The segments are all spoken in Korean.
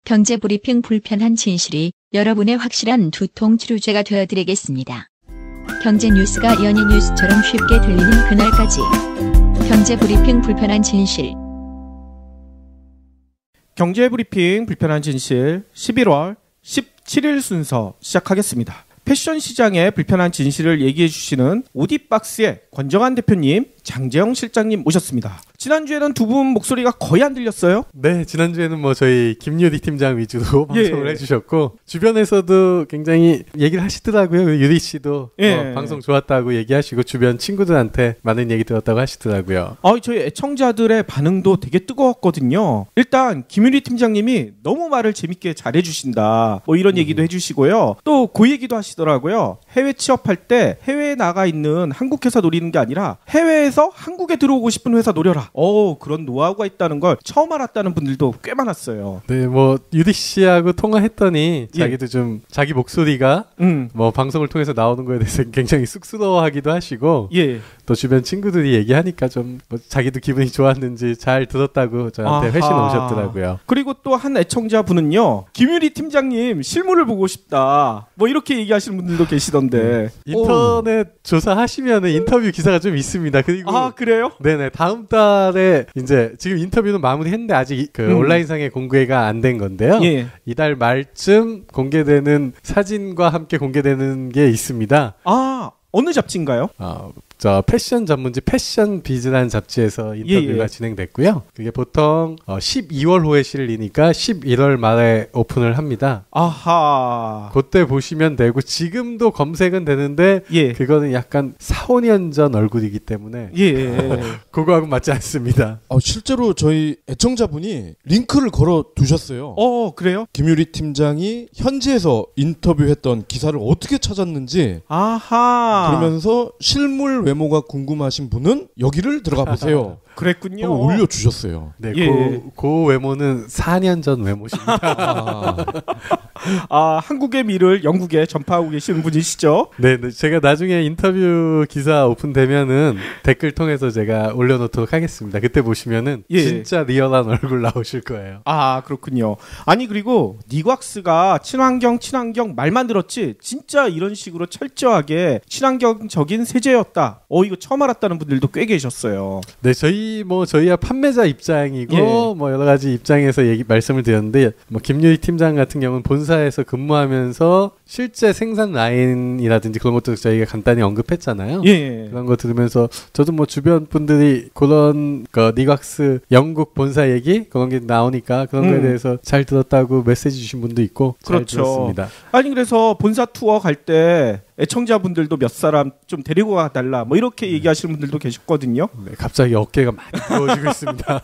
경제브리핑 불편한 진실이 여러분의 확실한 두통 치료제가 되어드리겠습니다. 경제 뉴스가 연예 뉴스처럼 쉽게 들리는 그날까지. 경제브리핑 불편한 진실. 경제브리핑 불편한 진실 11월 17일 순서 시작하겠습니다. 패션 시장의 불편한 진실을 얘기해 주시는 오디박스의 권정한 대표님, 장재영 실장님 모셨습니다. 지난주에는 두 분 목소리가 거의 안 들렸어요? 네, 지난주에는 뭐 저희 김유리 팀장 위주로 방송을 해주셨고 주변에서도 굉장히 얘기를 하시더라고요. 유리 씨도 방송 좋았다고 얘기하시고 주변 친구들한테 많은 얘기 들었다고 하시더라고요. 저희 애청자들의 반응도 되게 뜨거웠거든요. 일단 김유리 팀장님이 너무 말을 재밌게 잘해주신다 뭐 이런 얘기도 해주시고요. 또 그 얘기도 하시더라고요. 해외 취업할 때 해외에 나가 있는 한국 회사 노리는 게 아니라 해외에서 한국에 들어오고 싶은 회사 노려라. 그런 노하우가 있다는 걸 처음 알았다는 분들도 꽤 많았어요. 네, 뭐 유리 씨하고 통화했더니 자기도 좀 자기 목소리가 뭐 방송을 통해서 나오는 거에 대해서 굉장히 쑥스러워하기도 하시고 또 주변 친구들이 얘기하니까 좀 뭐 자기도 기분이 좋았는지 잘 들었다고 저한테 회신 오셨더라고요. 그리고 또 한 애청자분은요, 김유리 팀장님 실물을 보고 싶다 뭐 이렇게 얘기하시는 분들도 계시던데. 인터넷 조사하시면 인터뷰 기사가 좀 있습니다. 그리고 그래요? 네네, 다음 달에 이제 지금 인터뷰는 마무리했는데 아직 온라인상의 공개가 안 된 건데요. 이달 말쯤 공개되는 사진과 함께 공개되는 게 있습니다. 어느 잡지인가요? 저 패션 전문지 패션 비즈라는 잡지에서 인터뷰가 진행됐고요. 그게 보통 12월 호에 실리니까 11월 말에 오픈을 합니다. 아하. 그때 보시면 되고 지금도 검색은 되는데 그거는 약간 4, 5년 전 얼굴이기 때문에 그거하고 맞지 않습니다. 실제로 저희 애청자분이 링크를 걸어 두셨어요. 그래요? 김유리 팀장이 현지에서 인터뷰했던 기사를 어떻게 찾았는지 그러면서 실물 외모가 궁금하신 분은 여기를 들어가 보세요. 그랬군요. 올려주셨어요. 네, 그 외모는 4년 전 외모십니다. 한국의 미를 영국에 전파하고 계시는 분이시죠? 네, 제가 나중에 인터뷰 기사 오픈되면은 댓글 통해서 제가 올려놓도록 하겠습니다. 그때 보시면은 진짜 리얼한 얼굴 나오실 거예요. 그렇군요. 아니, 그리고 니곽스가 친환경 말만 들었지 진짜 이런 식으로 철저하게 친환경적인 세제였다. 이거 처음 알았다는 분들도 꽤 계셨어요. 네, 저희야 판매자 입장이고 뭐 여러 가지 입장에서 말씀을 드렸는데, 뭐 김유리 팀장 같은 경우는 본사에서 근무하면서 실제 생산 라인이라든지 그런 것도 저희가 간단히 언급했잖아요. 그런 거 들으면서 저도 뭐 주변 분들이 그런 니곽스 영국 본사 얘기 그런 게 나오니까 그런 거에 대해서 잘 들었다고 메시지 주신 분도 있고 잘 들었습니다. 아니, 그래서 본사 투어 갈 때 애청자분들도 몇 사람 좀 데리고 가달라 뭐 이렇게 얘기하시는 분들도 계셨거든요. 네, 갑자기 어깨가 많이 무거워지고 있습니다.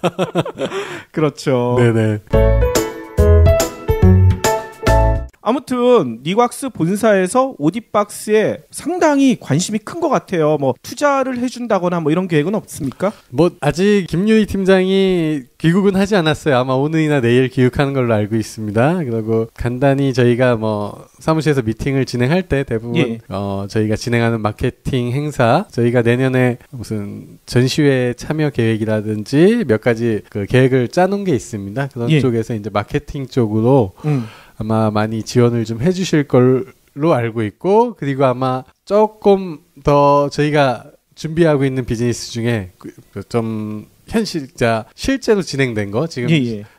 그렇죠. 네네. 아무튼 니곽스 본사에서 오디박스에 상당히 관심이 큰 것 같아요. 뭐 투자를 해준다거나 뭐 이런 계획은 없습니까? 뭐 아직 김유희 팀장이 귀국은 하지 않았어요. 아마 오늘이나 내일 귀국하는 걸로 알고 있습니다. 그리고 간단히 저희가 뭐 사무실에서 미팅을 진행할 때 대부분 저희가 진행하는 마케팅 행사, 저희가 내년에 무슨 전시회 참여 계획이라든지 몇 가지 그 계획을 짜놓은 게 있습니다. 그런 쪽에서 이제 마케팅 쪽으로 아마 많이 지원을 좀 해주실 걸로 알고 있고, 그리고 아마 조금 더 저희가 준비하고 있는 비즈니스 중에 좀 실제로 진행된 거 지금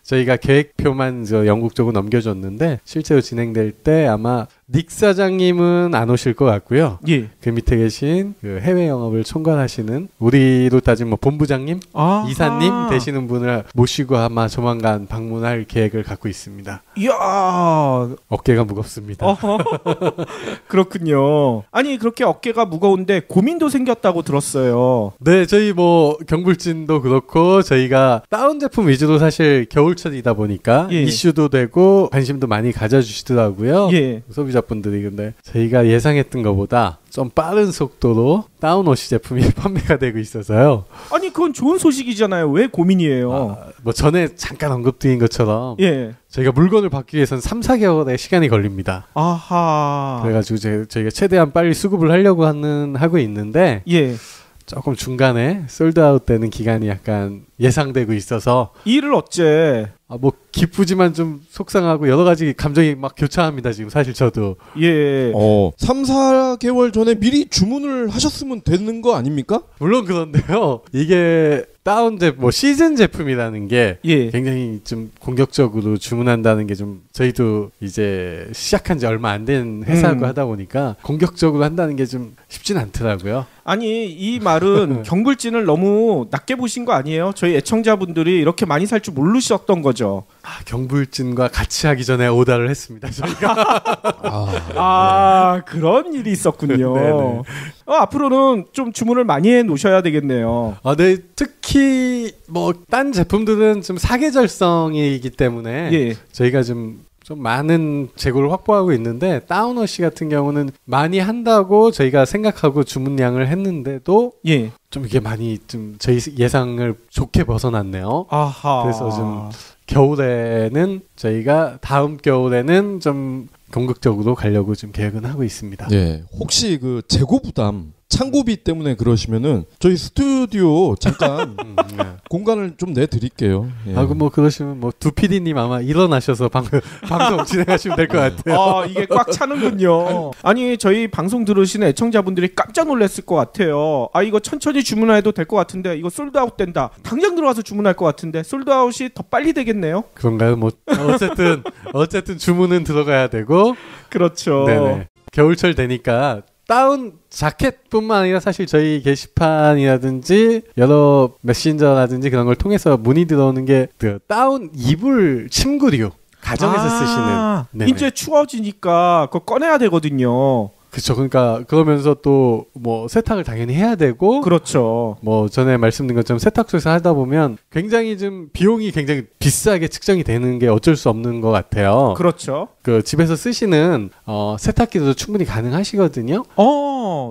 저희가 계획표만 영국 쪽으로 넘겨줬는데 실제로 진행될 때 아마 닉 사장님은 안 오실 것 같고요. 그 밑에 계신 그 해외 영업을 총괄하시는 우리로 따지면 뭐 본부장님, 이사님 되시는 분을 모시고 아마 조만간 방문할 계획을 갖고 있습니다. 이야, 어깨가 무겁습니다. 그렇군요. 아니, 그렇게 어깨가 무거운데 고민도 생겼다고 들었어요. 네, 저희 뭐 경불진도 그렇고 저희가 다운 제품 위주로 사실 겨울철이다 보니까 이슈도 되고 관심도 많이 가져주시더라고요. 소비자분들이. 근데 저희가 예상했던 것보다 좀 빠른 속도로 다운워시 제품이 판매가 되고 있어서요. 아니, 그건 좋은 소식이잖아요. 왜 고민이에요? 뭐 전에 잠깐 언급드린 것처럼 저희가 물건을 받기 위해서는 3-4개월의 시간이 걸립니다. 아하. 그래가지고 저희가 최대한 빨리 수급을 하려고 하고 있는데 조금 중간에 솔드아웃 되는 기간이 약간 예상되고 있어서 일을 어째? 뭐 기쁘지만 좀 속상하고 여러 가지 감정이 막 교차합니다. 지금 사실 저도. 예. 3, 4개월 전에 미리 주문을 하셨으면 되는 거 아닙니까? 물론 그런데요. 이게 뭐 시즌 제품이라는 게 굉장히 좀 공격적으로 주문한다는 게 좀 저희도 이제 시작한 지 얼마 안 된 회사고 하다 보니까 공격적으로 한다는 게 좀 쉽진 않더라고요. 아니 이 말은 경불진을 너무 낮게 보신 거 아니에요? 저희 애청자분들이 이렇게 많이 살 줄 모르셨던 거죠. 경불진과 같이 하기 전에 오더를 했습니다. 저희가. 그런 일이 있었군요. 앞으로는 좀 주문을 많이 해 놓으셔야 되겠네요. 네, 특히 뭐 딴 제품들은 좀 사계절성이기 때문에 저희가 좀 많은 재고를 확보하고 있는데 다운워시 같은 경우는 많이 한다고 저희가 생각하고 주문량을 했는데도 좀 이게 많이 좀 저희 예상을 좋게 벗어났네요. 그래서 좀 겨울에는 저희가 다음 겨울에는 좀 공격적으로 가려고 지금 계획은 하고 있습니다. 네, 혹시 그 재고 부담 창고비 때문에 그러시면은 저희 스튜디오 잠깐 공간을 좀 내드릴게요. 뭐 그러시면 뭐 두 PD님 아마 일어나셔서 방송 진행하시면 될 것 같아요. 이게 꽉 차는군요. 아니 저희 방송 들으시는 애청자분들이 깜짝 놀랐을 것 같아요. 이거 천천히 주문해도 될 것 같은데 이거 솔드아웃 된다. 당장 들어와서 주문할 것 같은데 솔드아웃이 더 빨리 되겠네요. 그런가요? 뭐 어쨌든 주문은 들어가야 되고 그렇죠. 네네. 겨울철 되니까 다운 자켓뿐만 아니라 사실 저희 게시판이라든지 여러 메신저라든지 그런 걸 통해서 문의 들어오는 게 그 다운 이불 침구류 가정에서 쓰시는 이제 추워지니까 그거 꺼내야 되거든요. 그렇죠. 그러니까 그러면서 또 뭐 세탁을 당연히 해야 되고 그렇죠. 뭐 전에 말씀드린 것처럼 세탁소에서 하다 보면 굉장히 좀 비용이 굉장히 비싸게 측정이 되는 게 어쩔 수 없는 것 같아요. 그렇죠. 그 집에서 쓰시는 세탁기도 충분히 가능하시거든요.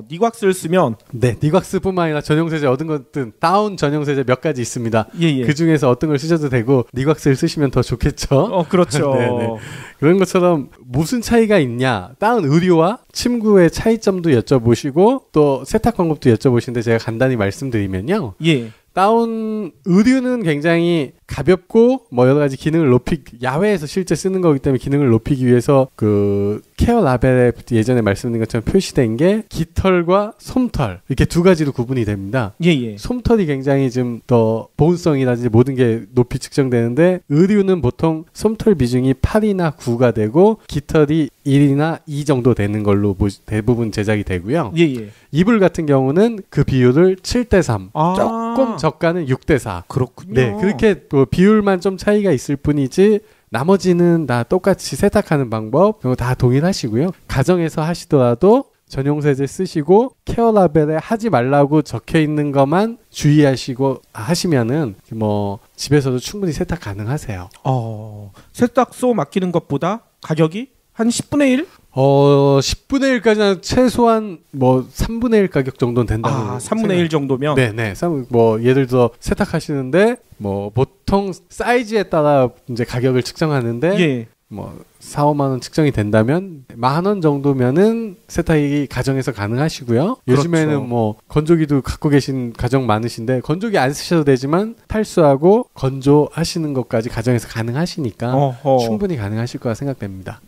니곽스를 쓰면 니곽스뿐만 아니라 전용 세제 얻은 것든 다운 전용 세제 몇 가지 있습니다. 그 중에서 어떤 걸 쓰셔도 되고 니곽스를 쓰시면 더 좋겠죠. 그렇죠. 그런 것처럼 무슨 차이가 있냐 다운 의류와 침구의 차이점도 여쭤보시고 또 세탁 방법도 여쭤보시는데 제가 간단히 말씀드리면요. 다운 의류는 굉장히 가볍고 뭐 여러 가지 기능을 야외에서 실제 쓰는 거기 때문에 기능을 높이기 위해서 그 케어 라벨에 예전에 말씀드린 것처럼 표시된 게 깃털과 솜털 이렇게 두 가지로 구분이 됩니다. 솜털이 굉장히 좀 더 보온성이라든지 모든 게 높이 측정되는데 의류는 보통 솜털 비중이 8이나 9가 되고 깃털이 1이나 2 정도 되는 걸로 대부분 제작이 되고요. 이불 같은 경우는 그 비율을 7:3 조금 저가는 6:4 그렇군요. 네, 그렇게 뭐 비율만 좀 차이가 있을 뿐이지 나머지는 다 똑같이 세탁하는 방법 다 동일하시고요. 가정에서 하시더라도 전용 세제 쓰시고 케어 라벨에 하지 말라고 적혀 있는 것만 주의하시고 하시면은 뭐 집에서도 충분히 세탁 가능하세요. 세탁소 맡기는 것보다 가격이 한 10분의 1? 10분의 1까지는 최소한 뭐 3분의 1 가격 정도는 된다고. 3분의 1 정도면? 네네. 뭐 예를 들어 세탁하시는데 뭐 보통 사이즈에 따라 이제 가격을 측정하는데 뭐 4, 5만 원 측정이 된다면 10,000원 정도면은 세탁이 가정에서 가능하시고요. 요즘에는 뭐 건조기도 갖고 계신 가정 많으신데 건조기 안 쓰셔도 되지만 탈수하고 건조하시는 것까지 가정에서 가능하시니까 충분히 가능하실 거라 생각됩니다.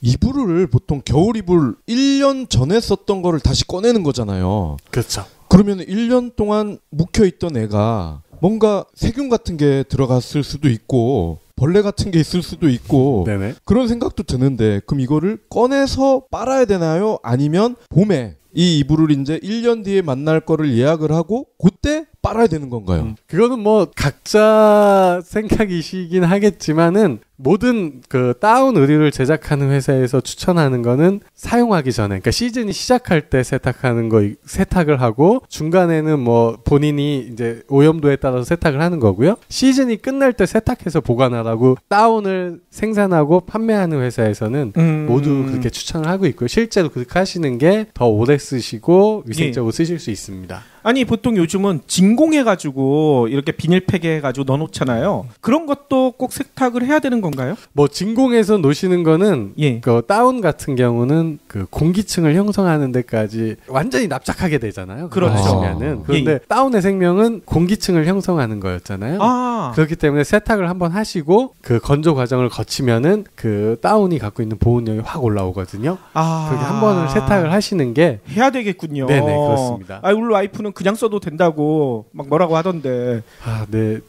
이불을 보통 겨울 이불 1년 전에 썼던 거를 다시 꺼내는 거잖아요. 그렇죠. 그러면 1년 동안 묵혀있던 애가 뭔가 세균 같은 게 들어갔을 수도 있고 벌레 같은 게 있을 수도 있고 그런 생각도 드는데 그럼 이거를 꺼내서 빨아야 되나요? 아니면 봄에 이 이불을 이제 1년 뒤에 만날 거를 예약을 하고 그때 빨아야 되는 건가요? 그거는 뭐 각자 생각이시긴 하겠지만은 모든 그 다운 의류를 제작하는 회사에서 추천하는 거는 사용하기 전에 그러니까 시즌이 시작할 때 세탁을 하고 중간에는 뭐 본인이 이제 오염도에 따라서 세탁을 하는 거고요. 시즌이 끝날 때 세탁해서 보관하라고 다운을 생산하고 판매하는 회사에서는 모두 그렇게 추천을 하고 있고요. 실제로 그렇게 하시는 게 더 오래 쓰시고 위생적으로 쓰실 수 있습니다. 아니 보통 요즘은 진공해가지고 이렇게 비닐팩에 해가지고 넣어놓잖아요. 그런 것도 꼭 세탁을 해야 되는 건가요? 뭐 진공에서 놓으시는 거는 그 다운 같은 경우는 그 공기층을 형성하는 데까지 완전히 납작하게 되잖아요. 그렇죠. 그런데 다운의 생명은 공기층을 형성하는 거였잖아요. 그렇기 때문에 세탁을 한번 하시고 그 건조 과정을 거치면은 그 다운이 갖고 있는 보온력이 확 올라오거든요. 그렇게 한 번을 세탁을 하시는 게 해야 되겠군요. 네네, 그렇습니다. 우리 와이프는 그냥 써도 된다고 막 뭐라고 하던데. 네.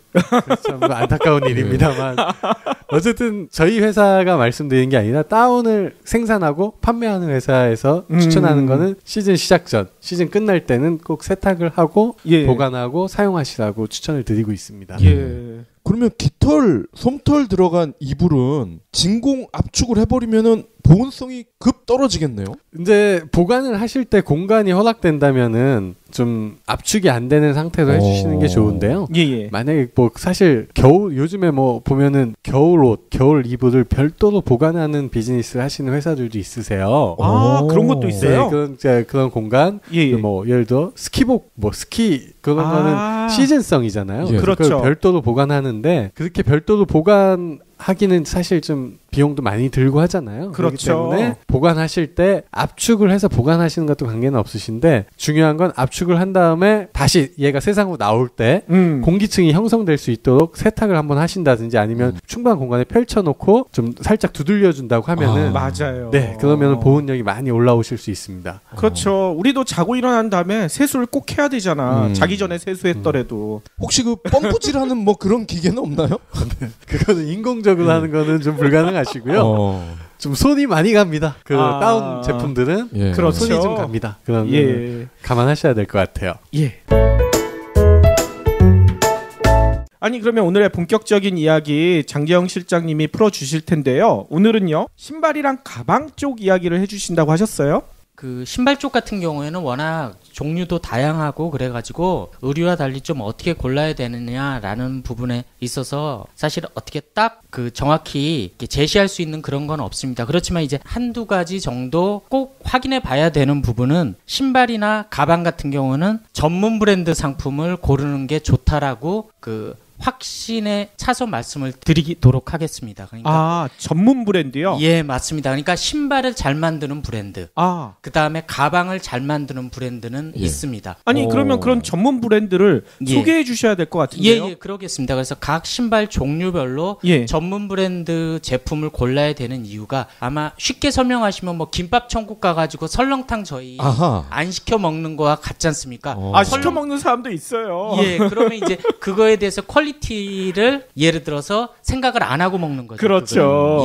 참 안타까운 일입니다만 어쨌든 저희 회사가 말씀드린 게 아니라 다운을 생산하고 판매하는 회사에서 추천하는 거는 시즌 시작 전, 시즌 끝날 때는 꼭 세탁을 하고 보관하고 사용하시라고 추천을 드리고 있습니다. 그러면 깃털, 솜털 들어간 이불은 진공 압축을 해버리면은 보온성이 급 떨어지겠네요. 이제 보관을 하실 때 공간이 허락된다면은 좀 압축이 안 되는 상태로 해주시는 게 좋은데요. 만약에 뭐 사실 겨울 요즘에 뭐 보면은 겨울 옷, 겨울 이불을 별도로 보관하는 비즈니스를 하시는 회사들도 있으세요. 그런 것도 있어요. 그런 공간, 뭐 예를 들어 스키복, 뭐 스키 그런 거는 시즌성이잖아요. 그렇죠. 별도로 보관하는데 그렇게 별도로 보관하기는 사실 좀 비용도 많이 들고 하잖아요. 그렇기 때문에 보관하실 때 압축을 해서 보관하시는 것도 관계는 없으신데 중요한 건 압축을 한 다음에 다시 얘가 세상으로 나올 때 공기층이 형성될 수 있도록 세탁을 한번 하신다든지 아니면 충분한 공간에 펼쳐놓고 좀 살짝 두들려 준다고 하면은 맞아요. 네, 그러면 보온력이 많이 올라오실 수 있습니다. 그렇죠. 우리도 자고 일어난 다음에 세수를 꼭 해야 되잖아. 자기 전에 세수했더라도. 혹시 그 펌프질하는 뭐 그런 기계는 없나요? 그거는 인공적으로 하는 거는 좀 불가능하시고요. 좀 손이 많이 갑니다. 그 다운 제품들은 그렇죠. 손이 좀 갑니다. 그럼 감안하셔야 될 것 같아요. 아니 그러면 오늘의 본격적인 이야기 장재영 실장님이 풀어주실 텐데요. 오늘은요 신발이랑 가방 쪽 이야기를 해주신다고 하셨어요. 그 신발 쪽 같은 경우에는 워낙 종류도 다양하고 그래가지고 의류와 달리 좀 어떻게 골라야 되느냐라는 부분에 있어서 사실 어떻게 딱 그 정확히 이렇게 제시할 수 있는 그런 건 없습니다. 그렇지만 이제 한두 가지 정도 꼭 확인해 봐야 되는 부분은 신발이나 가방 같은 경우는 전문 브랜드 상품을 고르는 게 좋다라고 그 확신에 차서 말씀을 드리도록 하겠습니다. 그러니까 전문 브랜드요? 예, 맞습니다. 그러니까 신발을 잘 만드는 브랜드. 그 다음에 가방을 잘 만드는 브랜드는 있습니다. 아니 그러면 그런 전문 브랜드를 소개해 주셔야 될 것 같은데요? 그러겠습니다. 그래서 각 신발 종류별로 전문 브랜드 제품을 골라야 되는 이유가 아마 쉽게 설명하시면 뭐 김밥 천국 가가지고 설렁탕 저희 안 시켜 먹는 거와 같지 않습니까? 시켜 먹는 사람도 있어요. 그러면 이제 그거에 대해서 퀄리티를 예를 들어서 생각을 안 하고 먹는 거죠. 그렇죠.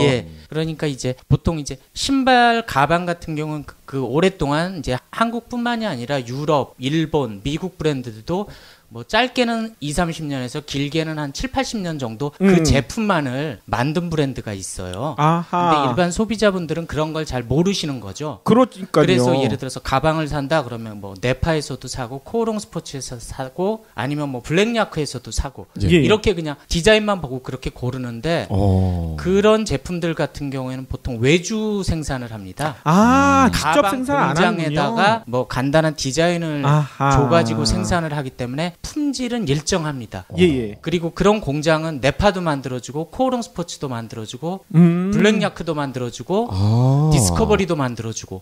그러니까 이제 보통 이제 신발, 가방 같은 경우는 그 오랫동안 이제 한국뿐만이 아니라 유럽, 일본, 미국 브랜드들도 뭐 짧게는 20-30년에서 길게는 한 7-80년 정도 그 제품만을 만든 브랜드가 있어요. 근데 일반 소비자분들은 그런 걸 잘 모르시는 거죠. 그러니까요. 그래서 예를 들어서 가방을 산다 그러면 뭐 네파에서도 사고 코오롱 스포츠에서 사고 아니면 뭐 블랙야크에서도 사고 이렇게 그냥 디자인만 보고 그렇게 고르는데 그런 제품들 같은 경우에는 보통 외주 생산을 합니다. 직접 생산 안 하는군요. 공장에다가 뭐 간단한 디자인을 줘가지고 생산을 하기 때문에 품질은 일정합니다. 그리고 그런 공장은 네파도 만들어주고 코오롱 스포츠도 만들어주고 블랙야크도 만들어주고 디스커버리도 만들어주고.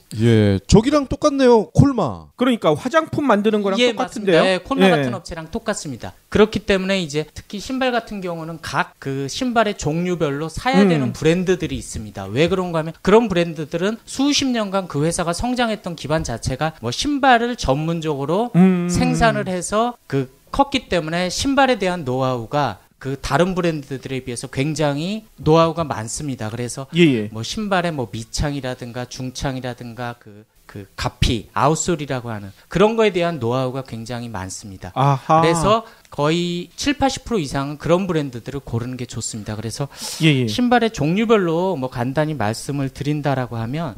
저기랑 똑같네요. 콜마. 그러니까 화장품 만드는 거랑 똑같은데요? 맞습니다. 콜마 같은 업체랑 똑같습니다. 그렇기 때문에 이제 특히 신발 같은 경우는 각 그 신발의 종류별로 사야 되는 브랜드들이 있습니다. 왜 그런가 하면 그런 브랜드들은 수십 년간 그 회사가 성장했던 기반 자체가 뭐 신발을 전문적으로 생산을 해서 컸기 때문에 신발에 대한 노하우가 그 다른 브랜드들에 비해서 굉장히 노하우가 많습니다. 그래서 뭐 신발의 뭐 밑창이라든가 중창이라든가 그 가피, 아웃솔이라고 하는 그런 거에 대한 노하우가 굉장히 많습니다. 그래서 거의 7-80% 이상은 그런 브랜드들을 고르는 게 좋습니다. 그래서 신발의 종류별로 뭐 간단히 말씀을 드린다라고 하면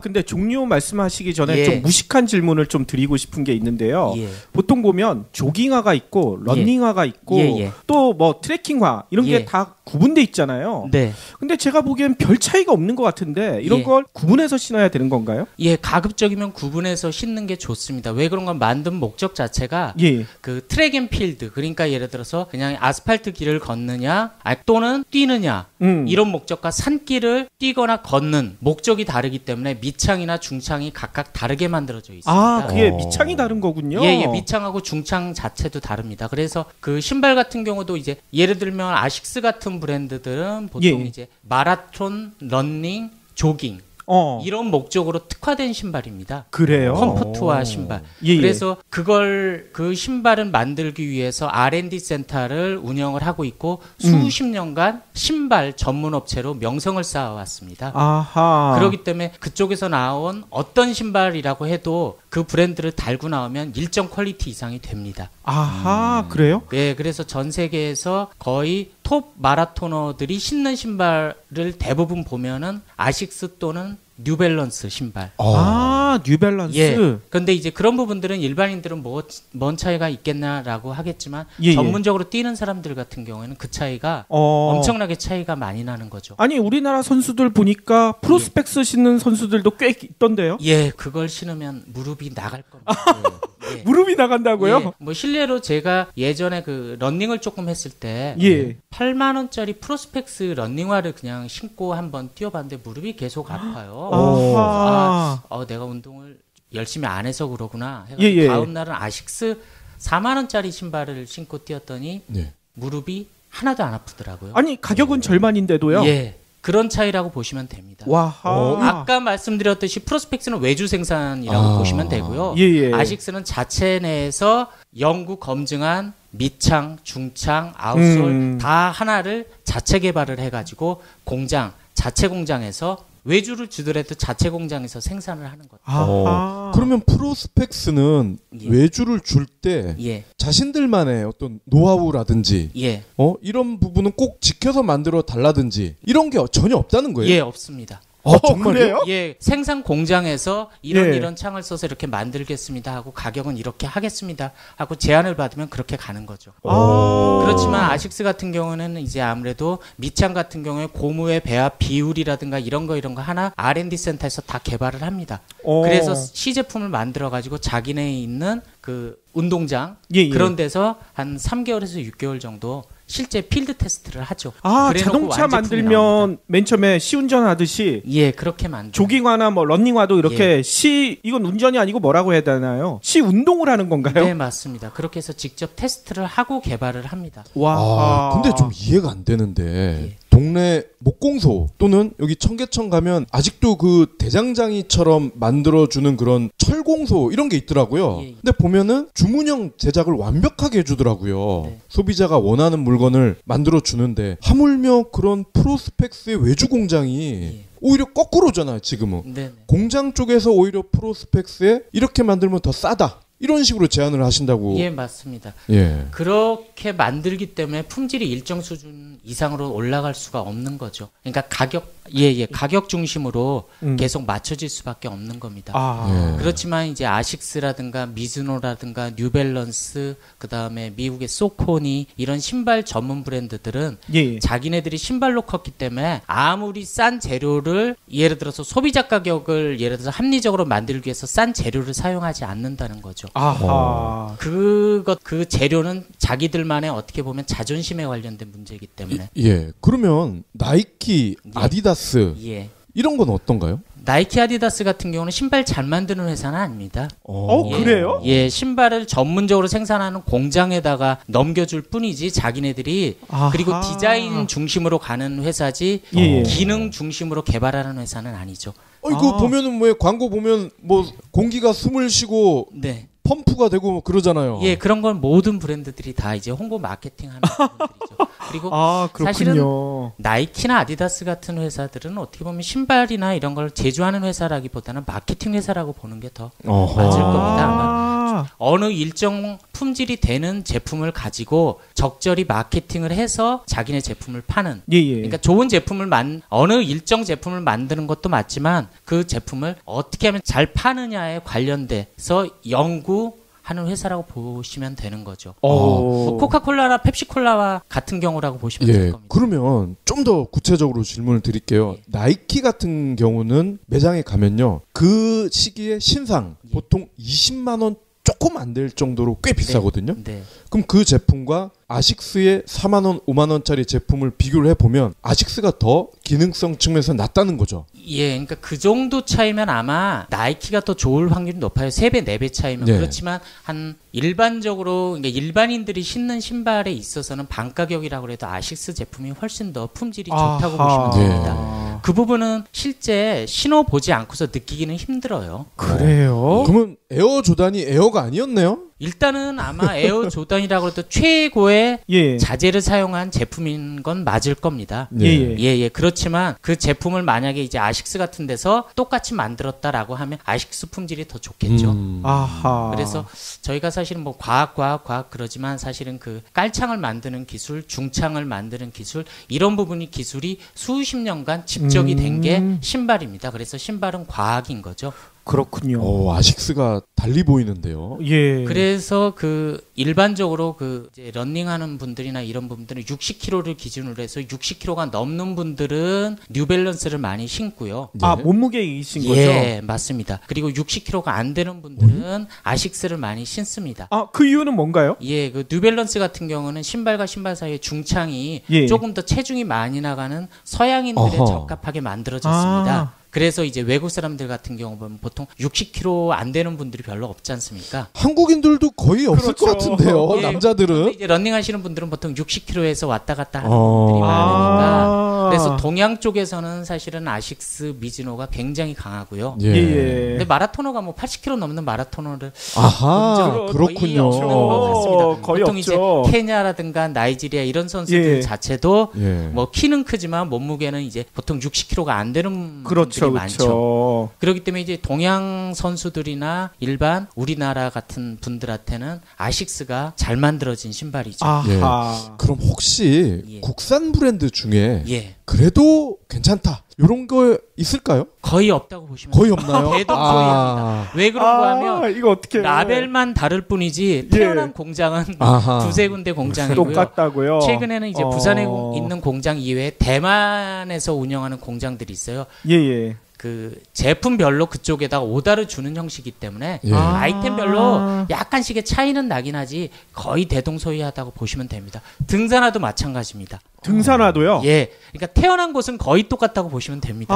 근데 종류 말씀하시기 전에 좀 무식한 질문을 좀 드리고 싶은 게 있는데요. 보통 보면 조깅화가 있고 러닝화가 있고 또 뭐 트레킹화 이런 게 다 구분돼 있잖아요. 근데 제가 보기엔 별 차이가 없는 것 같은데 이런 걸 구분해서 신어야 되는 건가요? 가급적이면 구분해서 신는 게 좋습니다. 왜 그런가 만든 목적 자체가 예. 그 트랙 앤 필드, 그러니까 예를 들어서 그냥 아스팔트 길을 걷느냐 또는 뛰느냐 이런 목적과 산길을 뛰거나 걷는 목적이 다르기 때문에 밑창이나 중창이 각각 다르게 만들어져 있습니다. 아, 그게 밑창이 다른 거군요. 예, 밑창하고 중창 자체도 다릅니다. 그래서 그 신발 같은 경우도 이제 예를 들면 아식스 같은 브랜드들은 보통 이제 마라톤, 러닝, 조깅 이런 목적으로 특화된 신발입니다. 그래요? 컴포트와 신발. 그래서 그 신발을 만들기 위해서 R&D 센터를 운영을 하고 있고 수십 년간 신발 전문 업체로 명성을 쌓아왔습니다. 아하. 그렇기 때문에 그쪽에서 나온 어떤 신발이라고 해도 그 브랜드를 달고 나오면 일정 퀄리티 이상이 됩니다. 아하, 그래요? 네, 그래서 전 세계에서 거의 톱 마라토너들이 신는 신발을 대부분 보면은 아식스 또는 뉴밸런스 신발. 아, 뉴밸런스. 예. 근데 이제 그런 부분들은 일반인들은 뭔 차이가 있겠나라고 하겠지만 전문적으로 뛰는 사람들 같은 경우에는 그 차이가 엄청나게 차이가 많이 나는 거죠. 아니, 우리나라 선수들 보니까 프로스펙스 신는 선수들도 꽤 있던데요? 예, 그걸 신으면 무릎이 나갈 겁니다. 예. 무릎이 나간다고요? 예. 뭐 실례로 제가 예전에 그 러닝을 조금 했을 때 8만 원짜리 프로스펙스 러닝화를 그냥 신고 한번 뛰어봤는데 무릎이 계속 아파요. 내가 운동을 열심히 안 해서 그러구나. 다음 날은 아식스 4만 원짜리 신발을 신고 뛰었더니 무릎이 하나도 안 아프더라고요. 아니, 가격은 절반인데도요? 예. 그런 차이라고 보시면 됩니다. 아까 말씀드렸듯이 프로스펙스는 외주 생산이라고 보시면 되고요. 아식스는 자체 내에서 연구 검증한 밑창, 중창, 아웃솔 다 하나를 자체 개발을 해가지고 자체 공장에서 외주를 주더라도 자체 공장에서 생산을 하는 거죠. 그러면 프로스펙스는 외주를 줄 때 자신들만의 어떤 노하우라든지 이런 부분은 꼭 지켜서 만들어 달라든지 이런 게 전혀 없다는 거예요? 예, 없습니다. 정말요? 예, 생산 공장에서 이런 창을 써서 이렇게 만들겠습니다 하고 가격은 이렇게 하겠습니다 하고 제안을 받으면 그렇게 가는 거죠. 그렇지만 아식스 같은 경우는 이제 아무래도 밑창 같은 경우에 고무의 배합 비율이라든가 이런 거 하나 R&D 센터에서 다 개발을 합니다. 그래서 시제품을 만들어 가지고 자기네에 있는 그 운동장 그런 데서 한 3개월에서 6개월 정도 실제 필드 테스트를 하죠. 자동차 만들면 맨 처음에 시운전 하듯이 그렇게 만들. 조깅화나 뭐 러닝화도 이렇게 이건 운전이 아니고 뭐라고 해야 되나요? 운동을 하는 건가요? 네, 맞습니다. 그렇게 해서 직접 테스트를 하고 개발을 합니다. 근데 좀 이해가 안 되는데 동네 목공소 또는 여기 청계천 가면 아직도 그 대장장이처럼 만들어주는 그런 철공소 이런 게 있더라고요. 근데 보면은 주문형 제작을 완벽하게 해주더라고요. 소비자가 원하는 물건을 만들어주는데 하물며 그런 프로스펙스의 외주 공장이 오히려 거꾸로잖아요, 지금은. 공장 쪽에서 오히려 프로스펙스에 이렇게 만들면 더 싸다. 이런 식으로 제안을 하신다고. 예, 맞습니다. 그렇게 만들기 때문에 품질이 일정 수준 이상으로 올라갈 수가 없는 거죠. 그러니까 가격 중심으로 계속 맞춰질 수밖에 없는 겁니다. 그렇지만 이제 아식스라든가 미즈노라든가 뉴밸런스, 그다음에 미국의 소코니 이런 신발 전문 브랜드들은 자기네들이 신발로 컸기 때문에 아무리 싼 재료를 예를 들어서 소비자 가격을 예를 들어서 합리적으로 만들기 위해서 싼 재료를 사용하지 않는다는 거죠. 그 재료는 자기들만의 어떻게 보면 자존심에 관련된 문제이기 때문에. 그러면 나이키, 아디다스 이런 건 어떤가요? 나이키, 아디다스 같은 경우는 신발 잘 만드는 회사는 아닙니다. 그래요? 신발을 전문적으로 생산하는 공장에다가 넘겨줄 뿐이지 자기네들이 그리고 디자인 중심으로 가는 회사지 기능 중심으로 개발하는 회사는 아니죠. 이거 보면은 뭐 광고 보면 뭐 공기가 숨을 쉬고 펌프가 되고 그러잖아요. 그런 건 모든 브랜드들이 다 이제 홍보 마케팅하는 부분들이죠. 그리고 사실은 나이키나 아디다스 같은 회사들은 어떻게 보면 신발이나 이런 걸 제조하는 회사라기보다는 마케팅 회사라고 보는 게 더 맞을 겁니다. 아마 어느 일정 품질이 되는 제품을 가지고 적절히 마케팅을 해서 자기네 제품을 파는. 그러니까 좋은 제품을 어느 일정 제품을 만드는 것도 맞지만 그 제품을 어떻게 하면 잘 파느냐에 관련돼서 연구 하는 회사라고 보시면 되는 거죠. 뭐 코카콜라나 펩시콜라와 같은 경우라고 보시면 될 겁니다. 그러면 좀 더 구체적으로 질문을 드릴게요. 예. 나이키 같은 경우는 매장에 가면요. 그 시기에 신상 보통 20만 원 조금 안 될 정도로 꽤 비싸거든요. 네. 그럼 그 제품과 아식스의 4만 원, 5만 원짜리 제품을 비교를 해보면 아식스가 더 기능성 측면에서 낫다는 거죠. 예, 그러니까 그 정도 차이면 아마 나이키가 더 좋을 확률이 높아요. 3배, 4배 차이면. 네. 그렇지만 한 일반적으로 그러니까 일반인들이 신는 신발에 있어서는 반가격이라고 해도 아식스 제품이 훨씬 더 품질이 좋다고 보시면 됩니다. 그 부분은 실제 신어보지 않고서 느끼기는 힘들어요. 그래요? 그러면 에어 조단이 에어가 아니었네요? 일단은 아마 에어 조던이라고 해도 최고의 예. 자재를 사용한 제품인 건 맞을 겁니다. 예. 예. 그렇지만 그 제품을 만약에 이제 아식스 같은 데서 똑같이 만들었다라고 하면 아식스 품질이 더 좋겠죠. 아하. 그래서 저희가 사실은 뭐 과학 그러지만 사실은 그 깔창을 만드는 기술, 중창을 만드는 기술 이런 부분이 기술이 수십 년간 집적이 된 게 신발입니다. 그래서 신발은 과학인 거죠. 그렇군요. 아식스가 달리 보이는데요. 예. 그래서 그 일반적으로 그 이제 러닝하는 분들이나 이런 분들은 60kg를 기준으로 해서 60kg가 넘는 분들은 뉴밸런스를 많이 신고요. 아, 몸무게이신 거죠? 예, 맞습니다. 그리고 60kg가 안 되는 분들은 아식스를 많이 신습니다. 아, 그 이유는 뭔가요? 예, 그 뉴밸런스 같은 경우는 신발과 신발 사이의 중창이 조금 더 체중이 많이 나가는 서양인들에 적합하게 만들어졌습니다. 그래서 이제 외국 사람들 같은 경우 보면 보통 60kg 안 되는 분들이 별로 없지 않습니까? 한국인들도 거의 없을 것 같은데요. 예, 남자들은. 이제 러닝 하시는 분들은 보통 60kg에서 왔다 갔다 하는 분들이 많으니까 그래서 동양 쪽에서는 사실은 아식스 미즈노가 굉장히 강하고요. 예. 근데 마라토너가 뭐 80kg 넘는 마라토너를 그렇군요. 거의 없는 것 같습니다. 거의 보통 없죠. 이제 케냐라든가 나이지리아 이런 선수들 자체도 예. 뭐 키는 크지만 몸무게는 이제 보통 60kg가 안 되는 그렇죠. 분들이 많죠. 그렇기 때문에 이제 동양 선수들이나 일반 우리나라 같은 분들한테는 아식스가 잘 만들어진 신발이죠. 아하. 그럼 혹시 국산 브랜드 중에 예. 그래도 괜찮다 이런 거 있을까요? 거의 없다고 보시면 거의 돼요. 없나요? 대동소이합니다. 왜 그런가 하면 이거 어떻게 라벨만 다를 뿐이지 태어난 공장은 두세 군데 공장이고요. 똑같다고요. 최근에는 이제 부산에 있는 공장 이외에 대만에서 운영하는 공장들이 있어요. 예. 그 제품별로 그쪽에다가 오다를 주는 형식이기 때문에 아이템별로 약간씩의 차이는 나긴 하지 거의 대동소이하다고 보시면 됩니다. 등산화도 마찬가지입니다. 등산화도요? 예, 그러니까 태어난 곳은 거의 똑같다고 보시면 됩니다.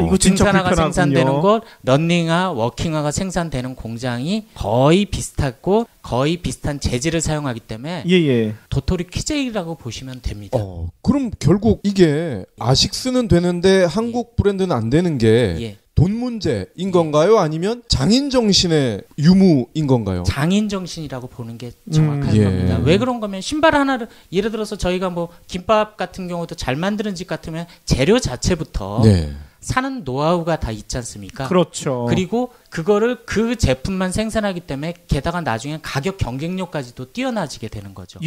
이거 진짜 등산화가 불편하군요. 생산되는 곳, 런닝화, 워킹화가 생산되는 공장이 거의 비슷하고 거의 비슷한 재질을 사용하기 때문에 도토리 퀴즈이라고 보시면 됩니다. 그럼 결국 이게 아식스는 되는데 한국 브랜드는 안 되는 게 돈 문제인 건가요? 아니면 장인 정신의 유무인 건가요? 장인 정신이라고 보는 게 정확할 겁니다. 왜 그런 거면 신발 하나를 예를 들어서 저희가 뭐 김밥 같은 경우도 잘 만드는 집 같으면 재료 자체부터 사는 노하우가 다 있지 않습니까? 그렇죠. 그리고 그거를 그 제품만 생산하기 때문에 게다가 나중에 가격 경쟁력까지도 뛰어나지게 되는 거죠.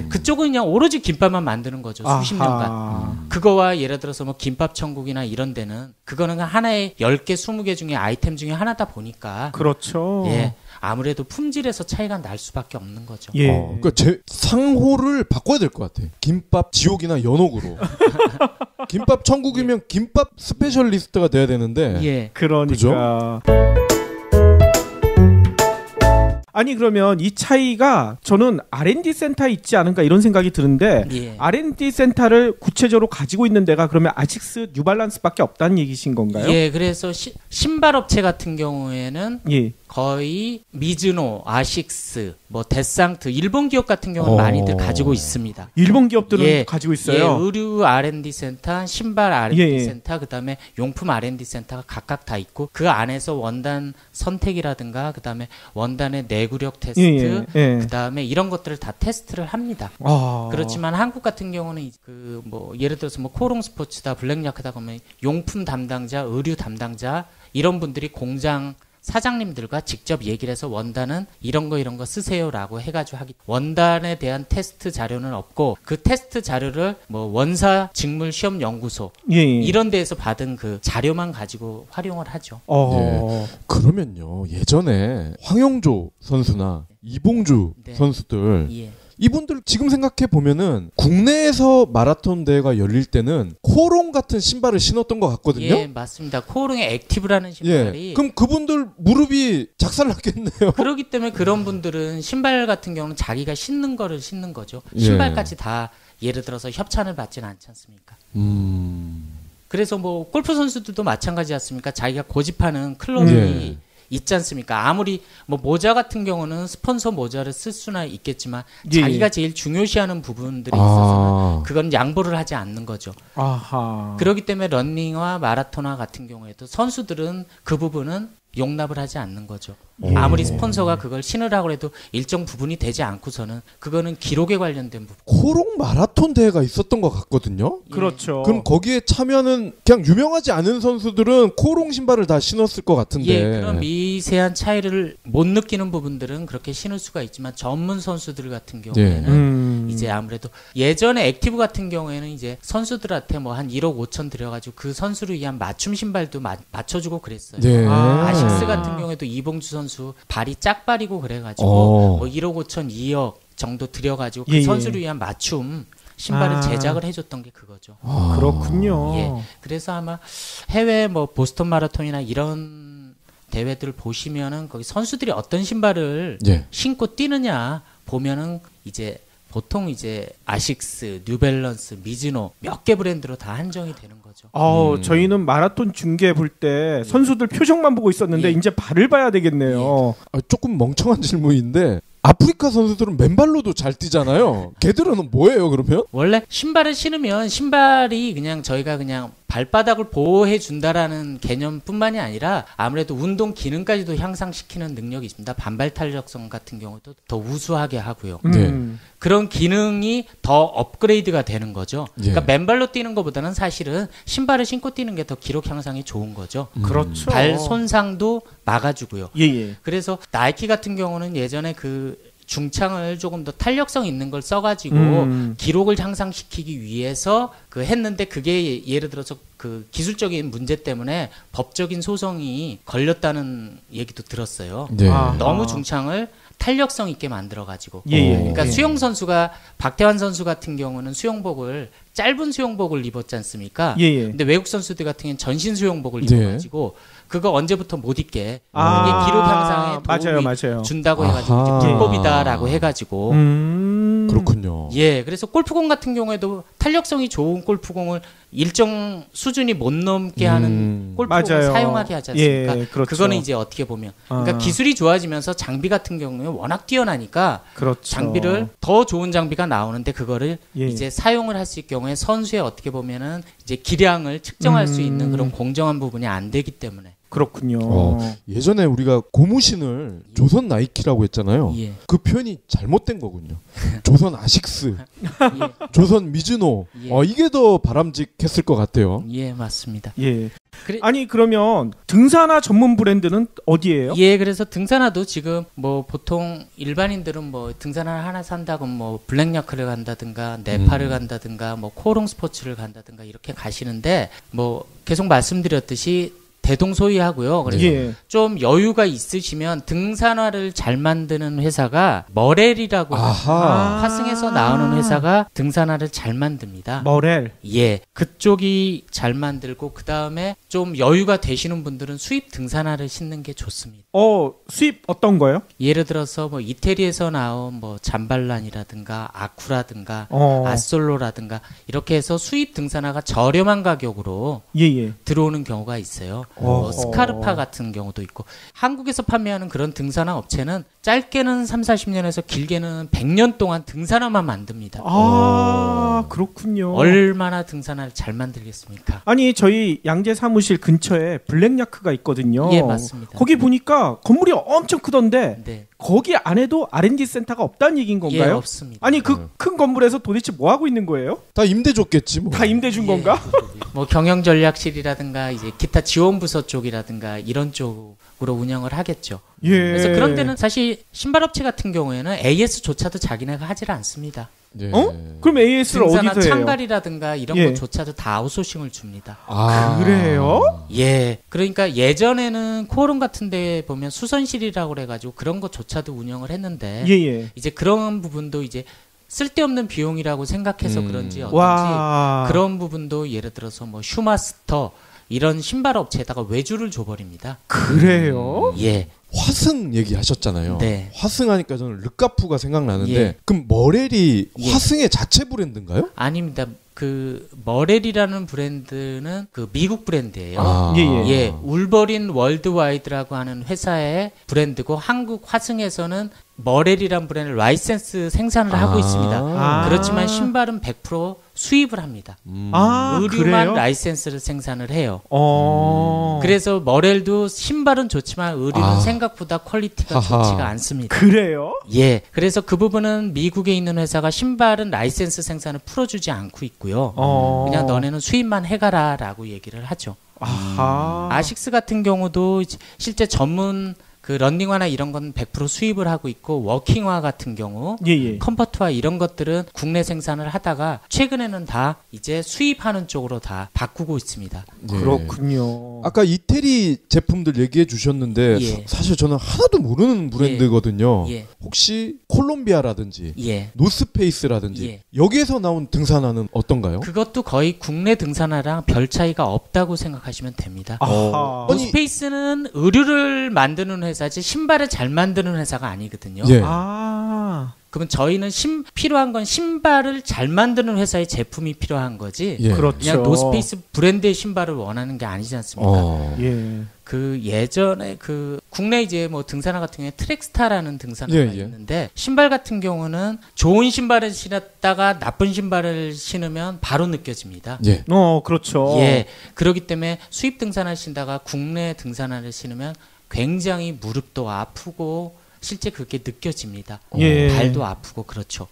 그쪽은 그냥 오로지 김밥만 만드는 거죠. 수십 년간. 그거와 예를 들어서 뭐 김밥 천국이나 이런 데는 그거는 하나의 10개, 20개 중에 아이템 중에 하나다 보니까 그렇죠. 예. 아무래도 품질에서 차이가 날 수밖에 없는 거죠. 그러니까 제 상호를 바꿔야 될 것 같아. 김밥 지옥이나 연옥으로. 김밥 천국이면 김밥 스페셜리스트가 돼야 되는데. 그러니까. 그죠? 아니 그러면 이 차이가 저는 R&D 센터에 있지 않은가 이런 생각이 드는데 R&D 센터를 구체적으로 가지고 있는 데가 그러면 아식스, 뉴발란스밖에 없다는 얘기신 건가요? 예, 그래서 신발 업체 같은 경우에는 거의 미즈노, 아식스, 뭐 데상트 일본 기업 같은 경우는 많이들 가지고 있습니다. 일본 기업들은 가지고 있어요. 의류 R&D 센터, 신발 R&D 센터, 그다음에 용품 R&D 센터가 각각 다 있고 그 안에서 원단 선택이라든가 그다음에 원단의 내구력 테스트, 그다음에 이런 것들을 다 테스트를 합니다. 그렇지만 한국 같은 경우는 그 뭐 예를 들어서 뭐 코롱 스포츠다, 블랙야크다 그러면 용품 담당자, 의류 담당자 이런 분들이 공장 사장님들과 직접 얘기를 해서 원단은 이런 거 쓰세요라고 해가지고 원단에 대한 테스트 자료는 없고 그 테스트 자료를 뭐 원사 직물 시험 연구소 이런 데에서 받은 그 자료만 가지고 활용을 하죠. 네. 그러면요 예전에 황영조 선수나 이봉주 선수들 이분들 지금 생각해 보면은 국내에서 마라톤 대회가 열릴 때는 코롱 같은 신발을 신었던 것 같거든요. 예, 맞습니다. 코롱의 액티브라는 신발이. 그럼 그분들 무릎이 작살났겠네요. 그렇기 때문에 그런 분들은 신발 같은 경우는 자기가 신는 거를 신는 거죠. 신발까지 다 예를 들어서 협찬을 받지는 않지 않습니까? 그래서 뭐 골프 선수들도 마찬가지 않습니까? 자기가 고집하는 클럽이 있지 않습니까? 아무리 뭐 모자 같은 경우는 스폰서 모자를 쓸 수나 있겠지만 자기가 제일 중요시하는 부분들이 있어서는 그건 양보를 하지 않는 거죠. 그렇기 때문에 러닝화 마라톤화 같은 경우에도 선수들은 그 부분은 용납을 하지 않는 거죠. 아무리 스폰서가 그걸 신으라고 해도 일정 부분이 되지 않고서는 그거는 기록에 관련된 부분. 코롱 마라톤 대회가 있었던 것 같거든요. 그렇죠. 그럼 거기에 참여는 그냥 유명하지 않은 선수들은 코롱 신발을 다 신었을 것 같은데. 그런 미세한 차이를 못 느끼는 부분들은 그렇게 신을 수가 있지만 전문 선수들 같은 경우에는 이제 아무래도 예전에 액티브 같은 경우에는 이제 선수들한테 뭐 한 1억 5천 들여가지고 그 선수를 위한 맞춤 신발도 맞춰주고 그랬어요. 아식스 같은 경우에도 이봉주 선수 발이 짝발이고 그래가지고 뭐 1억 5천 2억 정도 들여가지고 그 선수를 위한 맞춤 신발을 제작을 해줬던 게 그거죠. 그렇군요. 그래서 아마 해외 뭐 보스턴 마라톤이나 이런 대회들 보시면은 거기 선수들이 어떤 신발을 신고 뛰느냐 보면은 이제 보통 이제 아식스, 뉴밸런스, 미즈노 몇 개 브랜드로 다 한정이 되는 거죠. 저희는 마라톤 중계 볼 때 선수들 표정만 보고 있었는데 이제 발을 봐야 되겠네요. 조금 멍청한 질문인데 아프리카 선수들은 맨발로도 잘 뛰잖아요. 걔들은 뭐예요 그러면? 원래 신발을 신으면 신발이 그냥 저희가 그냥 발바닥을 보호해 준다라는 개념뿐만이 아니라 아무래도 운동 기능까지도 향상시키는 능력이 있습니다. 반발 탄력성 같은 경우도 더 우수하게 하고요. 그런 기능이 더 업그레이드가 되는 거죠. 그러니까 맨발로 뛰는 것보다는 사실은 신발을 신고 뛰는 게 더 기록 향상이 좋은 거죠. 그렇죠. 발 손상도 막아주고요. 예. 그래서 나이키 같은 경우는 예전에 그 중창을 조금 더 탄력성 있는 걸 써가지고 기록을 향상시키기 위해서 그 했는데 그게 예를 들어서 그 기술적인 문제 때문에 법적인 소송이 걸렸다는 얘기도 들었어요. 너무 중창을 탄력성 있게 만들어가지고. 그러니까 수영 선수가 박태환 선수 같은 경우는 수영복을 짧은 수영복을 입었지 않습니까? 근데 외국 선수들 같은 경우는 전신 수영복을 입어가지고 그거 언제부터 못 입게 이게 기록 향상에 도움이 준다고 해가지고 이제 불법이다라고 해가지고 그렇군요. 그래서 골프공 같은 경우에도 탄력성이 좋은 골프공을 일정 수준이 못 넘게 하는 골프공을 사용하게 하지 않습니까? 그렇죠. 그거는 이제 어떻게 보면 그러니까 기술이 좋아지면서 장비 같은 경우에 워낙 뛰어나니까 장비를 더 좋은 장비가 나오는데 그거를 이제 사용을 할 수 있을 경우에 선수의 어떻게 보면은 이제 기량을 측정할 수 있는 그런 공정한 부분이 안 되기 때문에. 그렇군요. 예전에 우리가 고무신을 조선 나이키라고 했잖아요. 그 표현이 잘못된 거군요. 조선 아식스, 조선 미즈노. 이게 더 바람직했을 것 같아요. 맞습니다. 아니 그러면 등산화 전문 브랜드는 어디예요? 그래서 등산화도 지금 뭐 보통 일반인들은 뭐 등산화 하나 산다고 뭐 블랙야크를 간다든가 네팔을 간다든가 뭐 코롱 스포츠를 간다든가 이렇게 가시는데 뭐 계속 말씀드렸듯이 대동소이하고요. 그래서 좀 여유가 있으시면 등산화를 잘 만드는 회사가 머렐이라고 화승에서 나오는 회사가 등산화를 잘 만듭니다. 머렐. 그쪽이 잘 만들고 그 다음에 좀 여유가 되시는 분들은 수입 등산화를 신는 게 좋습니다. 수입 어떤 거요? 예를 들어서 뭐 이태리에서 나온 뭐 잠발란이라든가 아쿠라든가 아솔로라든가 이렇게 해서 수입 등산화가 저렴한 가격으로 들어오는 경우가 있어요. 뭐 스카르파 같은 경우도 있고 한국에서 판매하는 그런 등산화 업체는 짧게는 30-40년에서 길게는 100년 동안 등산화만 만듭니다. 그렇군요. 얼마나 등산화를 잘 만들겠습니까? 아니 저희 양재 사무실 근처에 블랙야크가 있거든요. 맞습니다. 거기 보니까 건물이 엄청 크던데 거기 안에도 R&D 센터가 없다는 얘기인 건가요? 예, 없습니다. 아니 그 큰 건물에서 도대체 뭐 하고 있는 거예요? 다 임대 줬겠지 뭐. 다 임대 준 건가? 뭐 경영 전략실이라든가 이제 기타 지원 부서 쪽이라든가 이런 쪽으로 운영을 하겠죠. 예. 그래서 그런 데는 사실 신발업체 같은 경우에는 AS조차도 자기네가 하질 않습니다. 예. 그럼 AS를 등산화 어디서 해요? 창갈이라든가 이런 예. 것조차도 다 아웃소싱을 줍니다. 그래요? 예. 그러니까 예전에는 코오름 같은 데 보면 수선실이라고 그래가지고 그런 것조차도 운영을 했는데 예예. 이제 그런 부분도 이제 쓸데없는 비용이라고 생각해서 그런지 어떤지 와. 그런 부분도 예를 들어서 뭐 슈마스터 이런 신발 업체에다가 외주를 줘버립니다. 그래요? 예. 화승 얘기하셨잖아요. 네. 화승하니까 저는 르카푸가 생각나는데 예. 그럼 머렐이 예. 화승의 자체 브랜드인가요? 아닙니다. 그 머렐이라는 브랜드는 그 미국 브랜드예요. 예, 울버린 월드와이드라고 하는 회사의 브랜드고 한국 화승에서는 머렐이란 브랜드 라이센스 생산을 하고 있습니다. 그렇지만 신발은 100% 수입을 합니다. 의류만 그래요? 라이센스를 생산을 해요. 그래서 그래서 머렐도 신발은 좋지만 의류는 생각보다 퀄리티가 좋지가 않습니다. 그래요? 예, 그래서 그 부분은 미국에 있는 회사가 신발은 라이센스 생산을 풀어주지 않고 있고요. 그냥 너네는 수입만 해가라라고 얘기를 하죠. 아식스 같은 경우도 실제 전문 그 런닝화나 이런 건 100% 수입을 하고 있고 워킹화 같은 경우 컴포트화 이런 것들은 국내 생산을 하다가 최근에는 다 이제 수입하는 쪽으로 다 바꾸고 있습니다. 예. 그렇군요. 아까 이태리 제품들 얘기해 주셨는데 예. 사실 저는 하나도 모르는 브랜드거든요. 예. 혹시 콜롬비아라든지 예. 노스페이스라든지 예. 여기에서 나온 등산화는 어떤가요? 그것도 거의 국내 등산화랑 별 차이가 없다고 생각하시면 됩니다. 아하. 노스페이스는 의류를 만드는 회사지 신발을 잘 만드는 회사가 아니거든요. 예. 그러면 저희는 필요한 건 신발을 잘 만드는 회사의 제품이 필요한 거지. 예. 그렇죠. 그냥 노스페이스 브랜드의 신발을 원하는 게 아니지 않습니까? 예. 그 예전에 그 국내 이제 뭐 등산화 같은 경우에 트랙스타라는 등산화가 예, 예. 있는데 신발 같은 경우는 좋은 신발을 신었다가 나쁜 신발을 신으면 바로 느껴집니다. 예. 그렇죠. 예. 그렇기 때문에 수입 등산화를 신다가 국내 등산화를 신으면 굉장히 무릎도 아프고 실제 그렇게 느껴집니다. 예. 발도 아프고 그렇죠.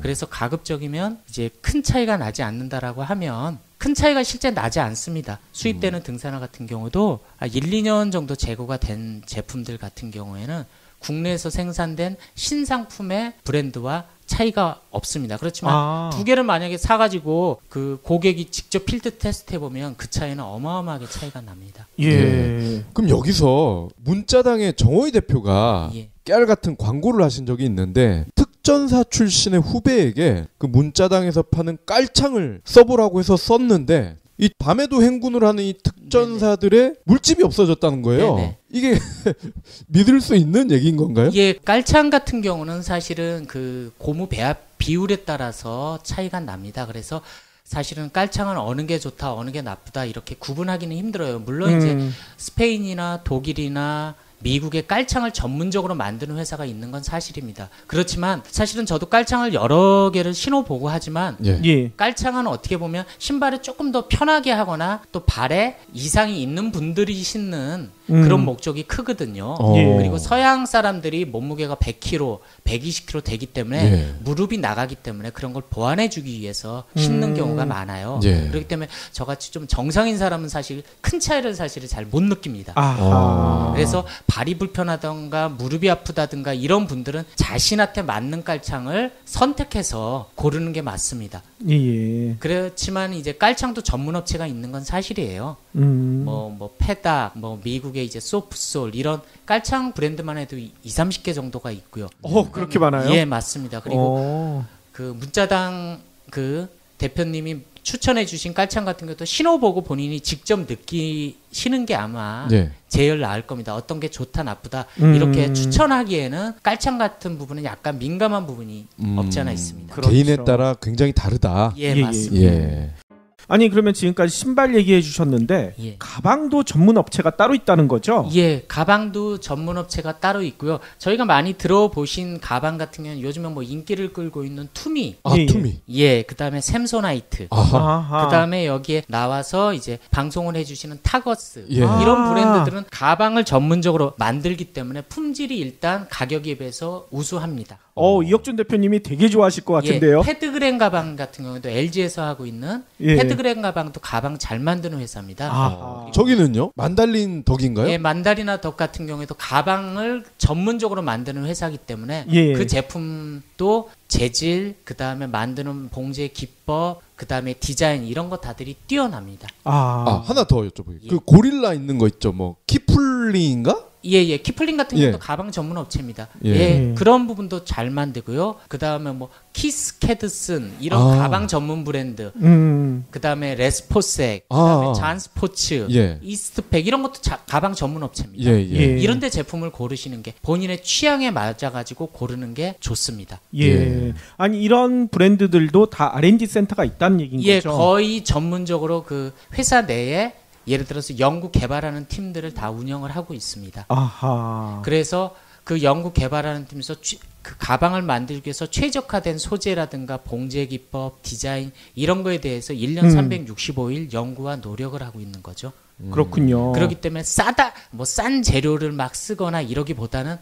그래서 가급적이면 이제 큰 차이가 나지 않는다라고 하면 큰 차이가 실제 나지 않습니다. 수입되는 등산화 같은 경우도 1, 2년 정도 재고가 된 제품들 같은 경우에는 국내에서 생산된 신상품의 브랜드와 차이가 없습니다. 그렇지만 두 개를 만약에 사가지고 그 고객이 직접 필드 테스트 해보면 그 차이는 어마어마하게 차이가 납니다. 예. 그럼 여기서 문자당의 정호희 대표가 깨알 같은 광고를 하신 적이 있는데 특전사 출신의 후배에게 그 문자당에서 파는 깔창을 써보라고 해서 썼는데 이 밤에도 행군을 하는 이 특전사들의 물집이 없어졌다는 거예요. 네네. 이게 믿을 수 있는 얘기인 건가요? 예, 깔창 같은 경우는 사실은 그 고무 배합 비율에 따라서 차이가 납니다. 그래서 사실은 깔창은 어느 게 좋다, 어느 게 나쁘다 이렇게 구분하기는 힘들어요. 물론 이제 스페인이나 독일이나 미국의 깔창을 전문적으로 만드는 회사가 있는 건 사실입니다. 그렇지만 사실은 저도 깔창을 여러 개를 신어보고 하지만 깔창은 어떻게 보면 신발을 조금 더 편하게 하거나 또 발에 이상이 있는 분들이 신는 그런 목적이 크거든요. 그리고 서양 사람들이 몸무게가 100kg, 120kg 되기 때문에 무릎이 나가기 때문에 그런 걸 보완해주기 위해서 신는 경우가 많아요. 그렇기 때문에 저같이 좀 정상인 사람은 사실 큰 차이를 사실 잘 못 느낍니다. 그래서 발이 불편하던가 무릎이 아프다든가 이런 분들은 자신한테 맞는 깔창을 선택해서 고르는 게 맞습니다. 그렇지만 이제 깔창도 전문 업체가 있는 건 사실이에요. 뭐 페닥, 뭐 미국의 이제 소프솔 이런 깔창 브랜드만 해도 20-30개 정도가 있고요. 그렇게 많아요? 예, 맞습니다. 그리고 그 문자당 그 대표님이 추천해 주신 깔창 같은 것도 신어보고 본인이 직접 느끼시는 게 아마 제일 나을 겁니다. 어떤 게 좋다 나쁘다 이렇게 추천하기에는 깔창 같은 부분은 약간 민감한 부분이 없지 않아 있습니다. 개인에 따라 굉장히 다르다. 예, 맞습니다. 아니 그러면 지금까지 신발 얘기해 주셨는데 예. 가방도 전문 업체가 따로 있다는 거죠? 예, 가방도 전문 업체가 따로 있고요. 저희가 많이 들어보신 가방 같은 경우는 요즘은 뭐 인기를 끌고 있는 투미, 예. 투미. 예, 그다음에 샘소나이트, 아하. 그다음에 여기에 나와서 이제 방송을 해주시는 타거스 예. 이런 브랜드들은 가방을 전문적으로 만들기 때문에 품질이 일단 가격에 비해서 우수합니다. 이혁준 대표님이 되게 좋아하실 것 같은데요. 예, 패드그램 가방 같은 경우도 LG에서 하고 있는 예. 패드그램 가방도 가방 잘 만드는 회사입니다. 아하. 저기는요? 만달린 덕인가요? 예, 만다리나 덕 같은 경우에도 가방을 전문적으로 만드는 회사이기 때문에 예. 그 제품도 재질, 그 다음에 만드는 봉제 기법, 그 다음에 디자인 이런 거 다들이 뛰어납니다. 하나 더 여쭤볼게요. 예. 그 고릴라 있는 거 있죠? 뭐 키플링인가? 예. 키플링 같은 경우도 예. 가방 전문 업체입니다. 예. 예. 그런 부분도 잘 만들고요. 그 다음에 뭐 키스캐드슨 이런 가방 전문 브랜드, 그 다음에 레스포색, 그 다음에 잔스포츠, 예. 이스트팩 이런 것도 가방 전문 업체입니다. 예. 이런 데 제품을 고르시는 게 본인의 취향에 맞아가지고 고르는 게 좋습니다. 예. 아니 이런 브랜드들도 다 R&D 센터가 있다는 얘기인 예, 거죠? 거의 전문적으로 그 회사 내에 예를 들어서 연구 개발하는 팀들을 다 운영을 하고 있습니다. 아하. 그래서 그 연구 개발하는 팀에서 그 가방을 만들기 위해서 최적화된 소재라든가 봉제 기법, 디자인 이런 거에 대해서 1년 365일 연구와 노력을 하고 있는 거죠. 그렇군요. 그렇기 때문에 싼 재료를 막 쓰거나 이러기보다는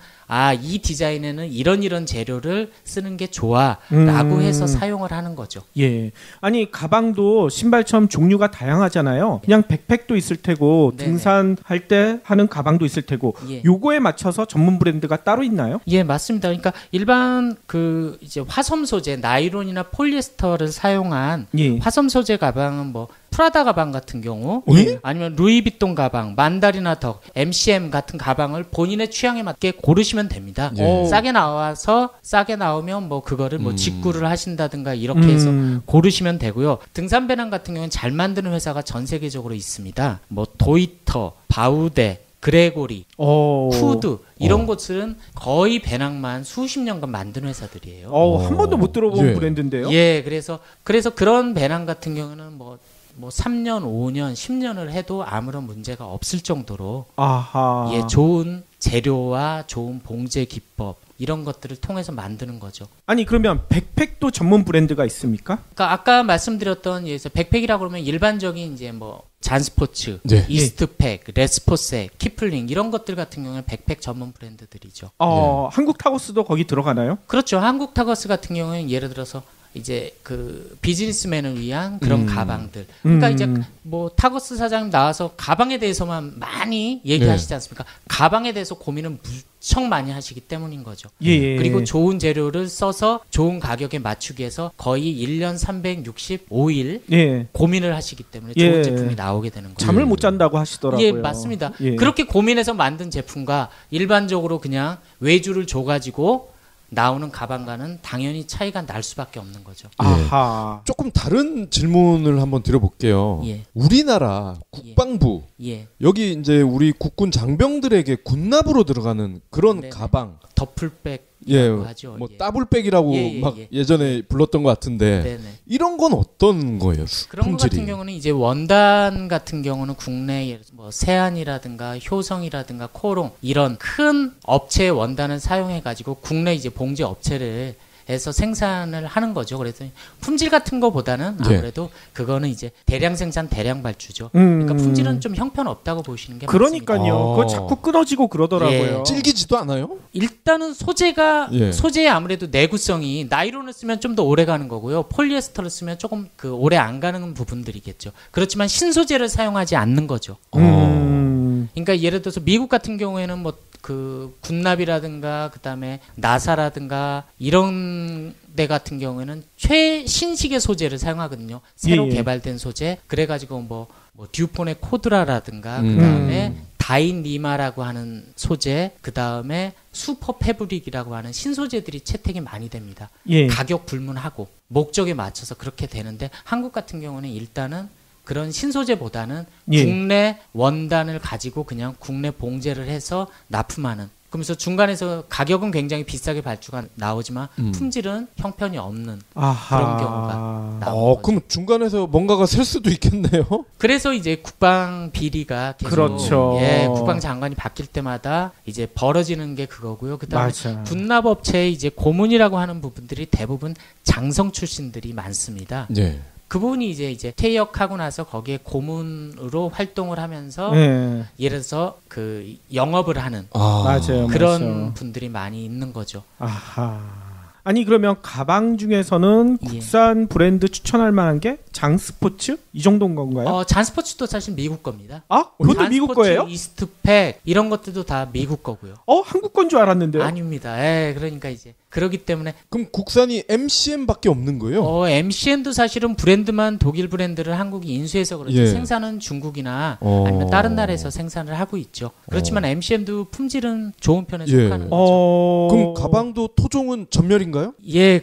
이 디자인에는 이런 재료를 쓰는 게 좋아라고 해서 사용을 하는 거죠. 예. 아니 가방도 신발처럼 종류가 다양하잖아요. 그냥 백팩도 있을 테고 네네. 등산할 때 하는 가방도 있을 테고 예. 요거에 맞춰서 전문 브랜드가 따로 있나요? 예, 맞습니다. 그러니까 일반 그 이제 화섬 소재, 나일론이나 폴리에스터를 사용한 예. 화섬 소재 가방은 뭐 프라다 가방 같은 경우 예? 아니면 루이비통 가방, 만다리나 덕, MCM 같은 가방을 본인의 취향에 맞게 고르시면 됩니다. 예. 싸게 나오면 뭐 그거를 뭐 직구를 하신다든가 이렇게 해서 고르시면 되고요. 등산 배낭 같은 경우는 잘 만드는 회사가 전 세계적으로 있습니다. 뭐 도이터, 바우데, 그레고리, 푸드 이런 곳은 거의 배낭만 수십 년간 만든 회사들이에요. 한 번도 못 들어본 예. 브랜드인데요. 예, 그래서 그런 배낭 같은 경우는 뭐 3년, 5년, 10년을 해도 아무런 문제가 없을 정도로 아하. 예, 좋은 재료와 좋은 봉제 기법 이런 것들을 통해서 만드는 거죠. 아니 그러면 백팩도 전문 브랜드가 있습니까? 그러니까 아까 말씀드렸던 예서 백팩이라고 그러면 일반적인 이제 뭐 잔스포츠, 네. 이스트팩, 레스포색, 키플링 이런 것들 같은 경우는 백팩 전문 브랜드들이죠. 한국 타거스도 거기 들어가나요? 그렇죠. 한국 타거스 같은 경우는 예를 들어서 이제 그 비즈니스맨을 위한 그런 가방들. 그러니까 이제 뭐 타거스 사장님 나와서 가방에 대해서만 많이 얘기하시지 않습니까? 가방에 대해서 고민은 무척 많이 하시기 때문인 거죠. 예. 그리고 좋은 재료를 써서 좋은 가격에 맞추기 위해서 거의 1년 365일 예. 고민을 하시기 때문에 예. 좋은 제품이 나오게 되는 거죠. 잠을 못 잔다고 하시더라고요. 예, 맞습니다. 예. 그렇게 고민해서 만든 제품과 일반적으로 그냥 외주를 줘가지고 나오는 가방과는 당연히 차이가 날 수밖에 없는 거죠. 아하. 조금 다른 질문을 한번 드려볼게요. 예. 우리나라 국방부 예. 여기 이제 우리 국군 장병들에게 군납으로 들어가는 그런 네네. 가방, 더플백이라고 예, 하죠. 뭐 예. 따블백이라고 예, 예, 막 예. 예전에 불렀던 것 같은데 네네. 이런 건 어떤 거예요? 그런 것 품질이? 같은 경우는 이제 원단 같은 경우는 국내에 뭐 세안이라든가 효성이라든가 코롱 이런 큰 업체의 원단을 사용해 가지고 국내 이제 봉제 업체를 해서 생산을 하는 거죠. 그래서 품질 같은 거보다는 예. 아무래도 그거는 이제 대량 생산 대량 발주죠. 그러니까 품질은 좀 형편없다고 보시는 게 맞습니다. 그러니까요. 그거 자꾸 끊어지고 그러더라고요. 예. 찔기지도 않아요? 일단은 예. 소재의 아무래도 내구성이 나이론을 쓰면 좀 더 오래 가는 거고요. 폴리에스터를 쓰면 조금 그 오래 안 가는 부분들이겠죠. 그렇지만 신소재를 사용하지 않는 거죠. 그러니까 예를 들어서 미국 같은 경우에는 뭐 그 군납이라든가 그다음에 나사라든가 이런 데 같은 경우에는 최신식의 소재를 사용하거든요. 새로 예. 개발된 소재. 그래가지고 뭐 듀폰의 코드라라든가 그다음에 다인리마라고 하는 소재, 그다음에 슈퍼 패브릭이라고 하는 신소재들이 채택이 많이 됩니다. 예. 가격 불문하고 목적에 맞춰서 그렇게 되는데 한국 같은 경우는 일단은 그런 신소재보다는 예. 국내 원단을 가지고 그냥 국내 봉제를 해서 납품하는 그러면서 중간에서 가격은 굉장히 비싸게 발주가 나오지만 품질은 형편이 없는 그런 경우가 나오는 그럼 중간에서 뭔가가 셀 수도 있겠네요. 그래서 이제 국방 비리가 계속 그렇죠. 국방장관이 바뀔 때마다 이제 벌어지는 게 그거고요. 그다음에 분납업체의 이제 고문이라고 하는 부분들이 대부분 장성 출신들이 많습니다. 네. 그 부분이 이제 퇴역하고 나서 거기에 고문으로 활동을 하면서 예를 들어서 그 영업을 하는 그런 분들이 많이 있는 거죠. 아니 그러면 가방 중에서는 국산 브랜드 추천할 만한 게 장스포츠 이 정도인 건가요? 장스포츠도 사실 미국 겁니다. 그것도 미국 거예요? 이스트팩 이런 것들도 다 미국 거고요. 한국 건 줄 알았는데요. 아닙니다. 그러니까 이제 그렇기 때문에 그럼 국산이 MCM밖에 없는 거예요? MCM도 사실은 브랜드만 독일 브랜드를 한국이 인수해서 그렇지 생산은 중국이나 아니면 다른 나라에서 생산을 하고 있죠. 그렇지만 MCM도 품질은 좋은 편에 속하는 거죠. 그럼 가방도 토종은 전멸인가요?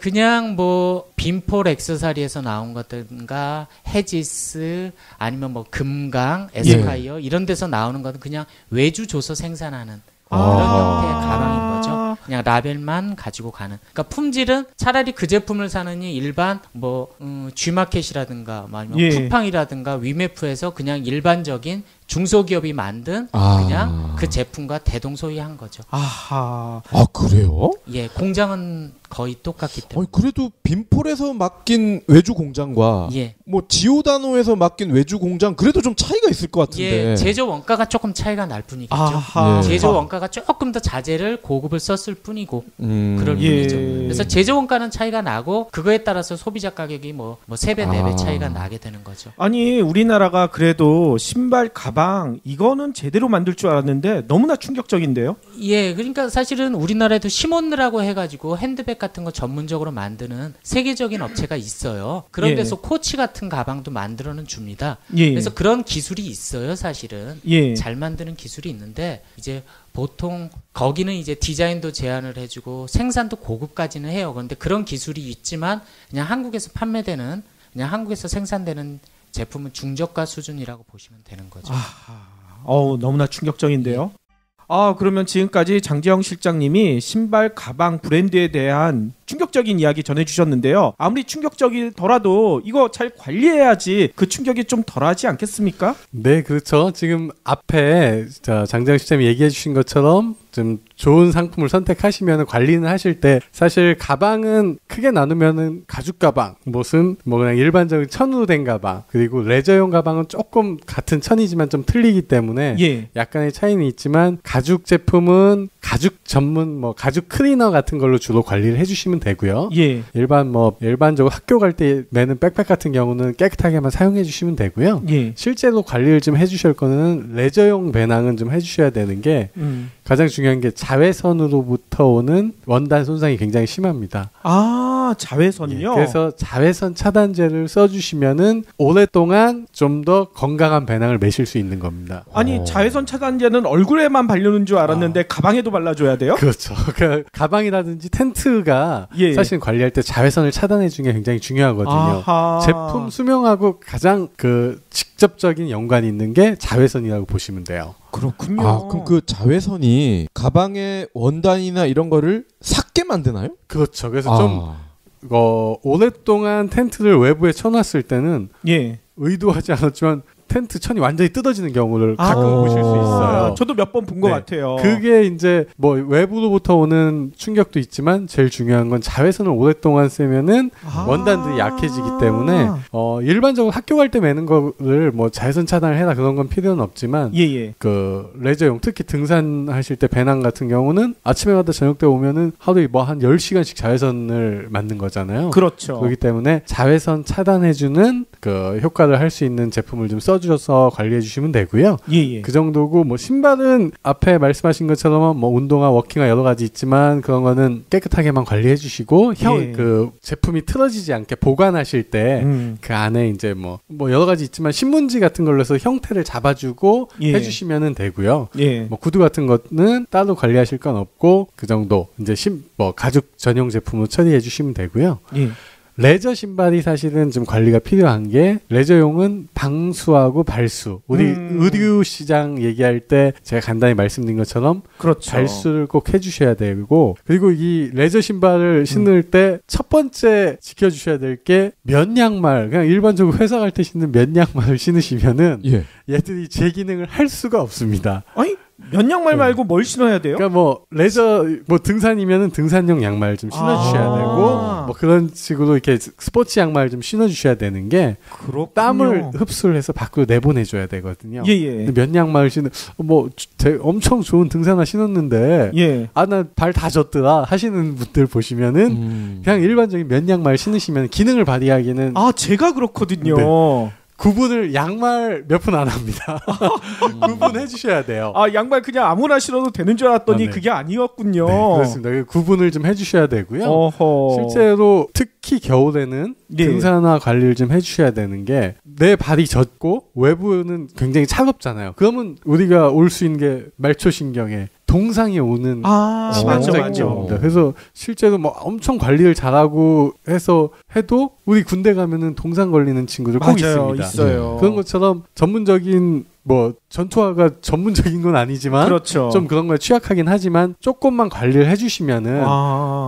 그냥 뭐 빈폴 액세서리에서 나온 것든가 헤지스 아니면 뭐 금강, 에스콰이어 이런 데서 나오는 것은 그냥 외주 줘서 생산하는 그런 형태의 가방인 거죠. 그냥 라벨만 가지고 가는. 그러니까 품질은 차라리 그 제품을 사느니 일반 뭐 G마켓이라든가 아니면 쿠팡이라든가 위메프에서 그냥 일반적인 중소기업이 만든 그냥 그 제품과 대동소이한 거죠. 그래요? 공장은 거의 똑같기 때문에. 그래도 빈폴에서 맡긴 외주 공장과 뭐 지오다노에서 맡긴 외주 공장 그래도 좀 차이가 있을 것 같은데. 제조 원가가 조금 차이가 날 뿐이겠죠. 제조 원가가 조금 더 자재를 고급을 썼을 뿐이고 그럴 뿐이죠. 그래서 제조 원가는 차이가 나고 그거에 따라서 소비자 가격이 뭐 3배, 4배 차이가 나게 되는 거죠. 아니 우리나라가 그래도 신발, 가방 이거는 제대로 만들 줄 알았는데 너무나 충격적인데요. 그러니까 사실은 우리나라에도 시몬느라고 해가지고 핸드백 같은 거 전문적으로 만드는 세계적인 업체가 있어요. 그런 데서 코치 같은 가방도 만들어는 줍니다. 그래서 그런 기술이 있어요, 사실은. 잘 만드는 기술이 있는데 이제 보통 거기는 이제 디자인도 제안을 해주고 생산도 고급까지는 해요. 그런데 그런 기술이 있지만 그냥 한국에서 판매되는 그냥 한국에서 생산되는 제품은 중저가 수준이라고 보시면 되는 거죠. 너무나 충격적인데요. 그러면 지금까지 장재영 실장님이 신발, 가방, 브랜드에 대한 충격적인 이야기 전해주셨는데요. 아무리 충격적이더라도 이거 잘 관리해야지 그 충격이 좀 덜하지 않겠습니까? 네, 그렇죠. 지금 앞에 장재영 실장님이 얘기해 주신 것처럼 좀 좋은 상품을 선택하시면 관리는 하실 때 사실 가방은 크게 나누면은 가죽 가방, 무슨 뭐 그냥 일반적인 천으로 된 가방, 그리고 레저용 가방은 조금 같은 천이지만 좀 틀리기 때문에 약간의 차이는 있지만 가죽 제품은 가죽 전문 뭐 가죽 클리너 같은 걸로 주로 관리를 해주시면 되고요. 일반적으로 학교 갈 때 매는 백팩 같은 경우는 깨끗하게만 사용해 주시면 되고요. 실제로 관리를 좀 해주실 거는 레저용 배낭은 좀 해주셔야 되는 게 가장 중요한 게 자외선으로부터 오는 원단 손상이 굉장히 심합니다. 자외선이요? 그래서 자외선 차단제를 써주시면은 오랫동안 좀 더 건강한 배낭을 매실 수 있는 겁니다. 아니 자외선 차단제는 얼굴에만 바르는 줄 알았는데 가방에도 발라줘야 돼요? 그렇죠. 그 가방이라든지 텐트가 사실 관리할 때 자외선을 차단해 주는 게 굉장히 중요하거든요. 제품 수명하고 가장 그 직접적인 연관이 있는 게 자외선이라고 보시면 돼요. 그렇군요. 그럼 그 자외선이 가방의 원단이나 이런 거를 삭게 만드나요? 그렇죠. 그래서 좀 오랫동안 텐트를 외부에 쳐놨을 때는 의도하지 않았지만 텐트 천이 완전히 뜯어지는 경우를 가끔 보실 수 있어요. 저도 몇 번 본 것 같아요. 그게 이제 뭐 외부로부터 오는 충격도 있지만 제일 중요한 건 자외선을 오랫동안 쓰면은 원단들이 약해지기 때문에 일반적으로 학교 갈 때 매는 거를 뭐 자외선 차단을 해라 그런 건 필요는 없지만 그 레저용 특히 등산하실 때 배낭 같은 경우는 아침에 갔다 저녁 때 오면은 하루에 뭐 한 10시간씩 자외선을 맞는 거잖아요. 그렇죠. 그렇기 때문에 자외선 차단해주는 그 효과를 할 수 있는 제품을 좀 써주셔서 관리해 주시면 되고요. 그 정도고 뭐 신발은 앞에 말씀하신 것처럼 뭐 운동화, 워킹화 여러 가지 있지만 그런 거는 깨끗하게만 관리해 주시고 그 제품이 틀어지지 않게 보관하실 때 그 안에 이제 뭐 여러 가지 있지만 신문지 같은 걸로 해서 형태를 잡아주고 해주시면 되고요. 뭐 구두 같은 거는 따로 관리하실 건 없고 그 정도 이제 가죽 전용 제품으로 처리해 주시면 되고요. 레저 신발이 사실은 좀 관리가 필요한 게 레저용은 방수하고 발수. 우리 의류 시장 얘기할 때 제가 간단히 말씀드린 것처럼 그렇죠. 발수를 꼭 해주셔야 되고 그리고 이 레저 신발을 신을 때 첫 번째 지켜주셔야 될 게 면 양말 그냥 일반적으로 회사 갈 때 신는 면 양말을 신으시면은 예. 얘들이 제 기능을 할 수가 없습니다. 아니 면 양말 말고 뭘 신어야 돼요? 그러니까 뭐 레저 뭐 등산이면은 등산용 양말 좀 신어주셔야 되고 뭐 그런 식으로 이렇게 스포츠 양말 좀 신어주셔야 되는 게 그렇군요. 땀을 흡수를 해서 밖으로 내보내줘야 되거든요. 예예. 근데 면 양말 신는 뭐 엄청 좋은 등산화 신었는데 예. 아 나 발 다 젖더라 하시는 분들 보시면은 그냥 일반적인 면 양말 신으시면 기능을 발휘하기는 아 제가 그렇거든요. 네. 구분을 양말 몇 분 안 합니다. 구분해 주셔야 돼요. 아 양말 그냥 아무나 신어도 되는 줄 알았더니 네. 그게 아니었군요. 네, 그렇습니다. 구분을 좀 해주셔야 되고요. 어허. 실제로 특히 겨울에는 예. 등산화 관리를 좀 해주셔야 되는 게 내 발이 젖고 외부는 굉장히 차갑잖아요. 그러면 우리가 올 수 있는 게 말초신경에 동상이 오는 맞죠. 시간입니다. 그래서 실제로 뭐 엄청 관리를 잘하고 해도 우리 군대 가면은 동상 걸리는 친구들 꼭 맞아요. 있습니다. 있어요. 그런 것처럼 전문적인 뭐 전투화가 전문적인 건 아니지만 그렇죠. 좀 그런 거에 취약하긴 하지만 조금만 관리를 해주시면은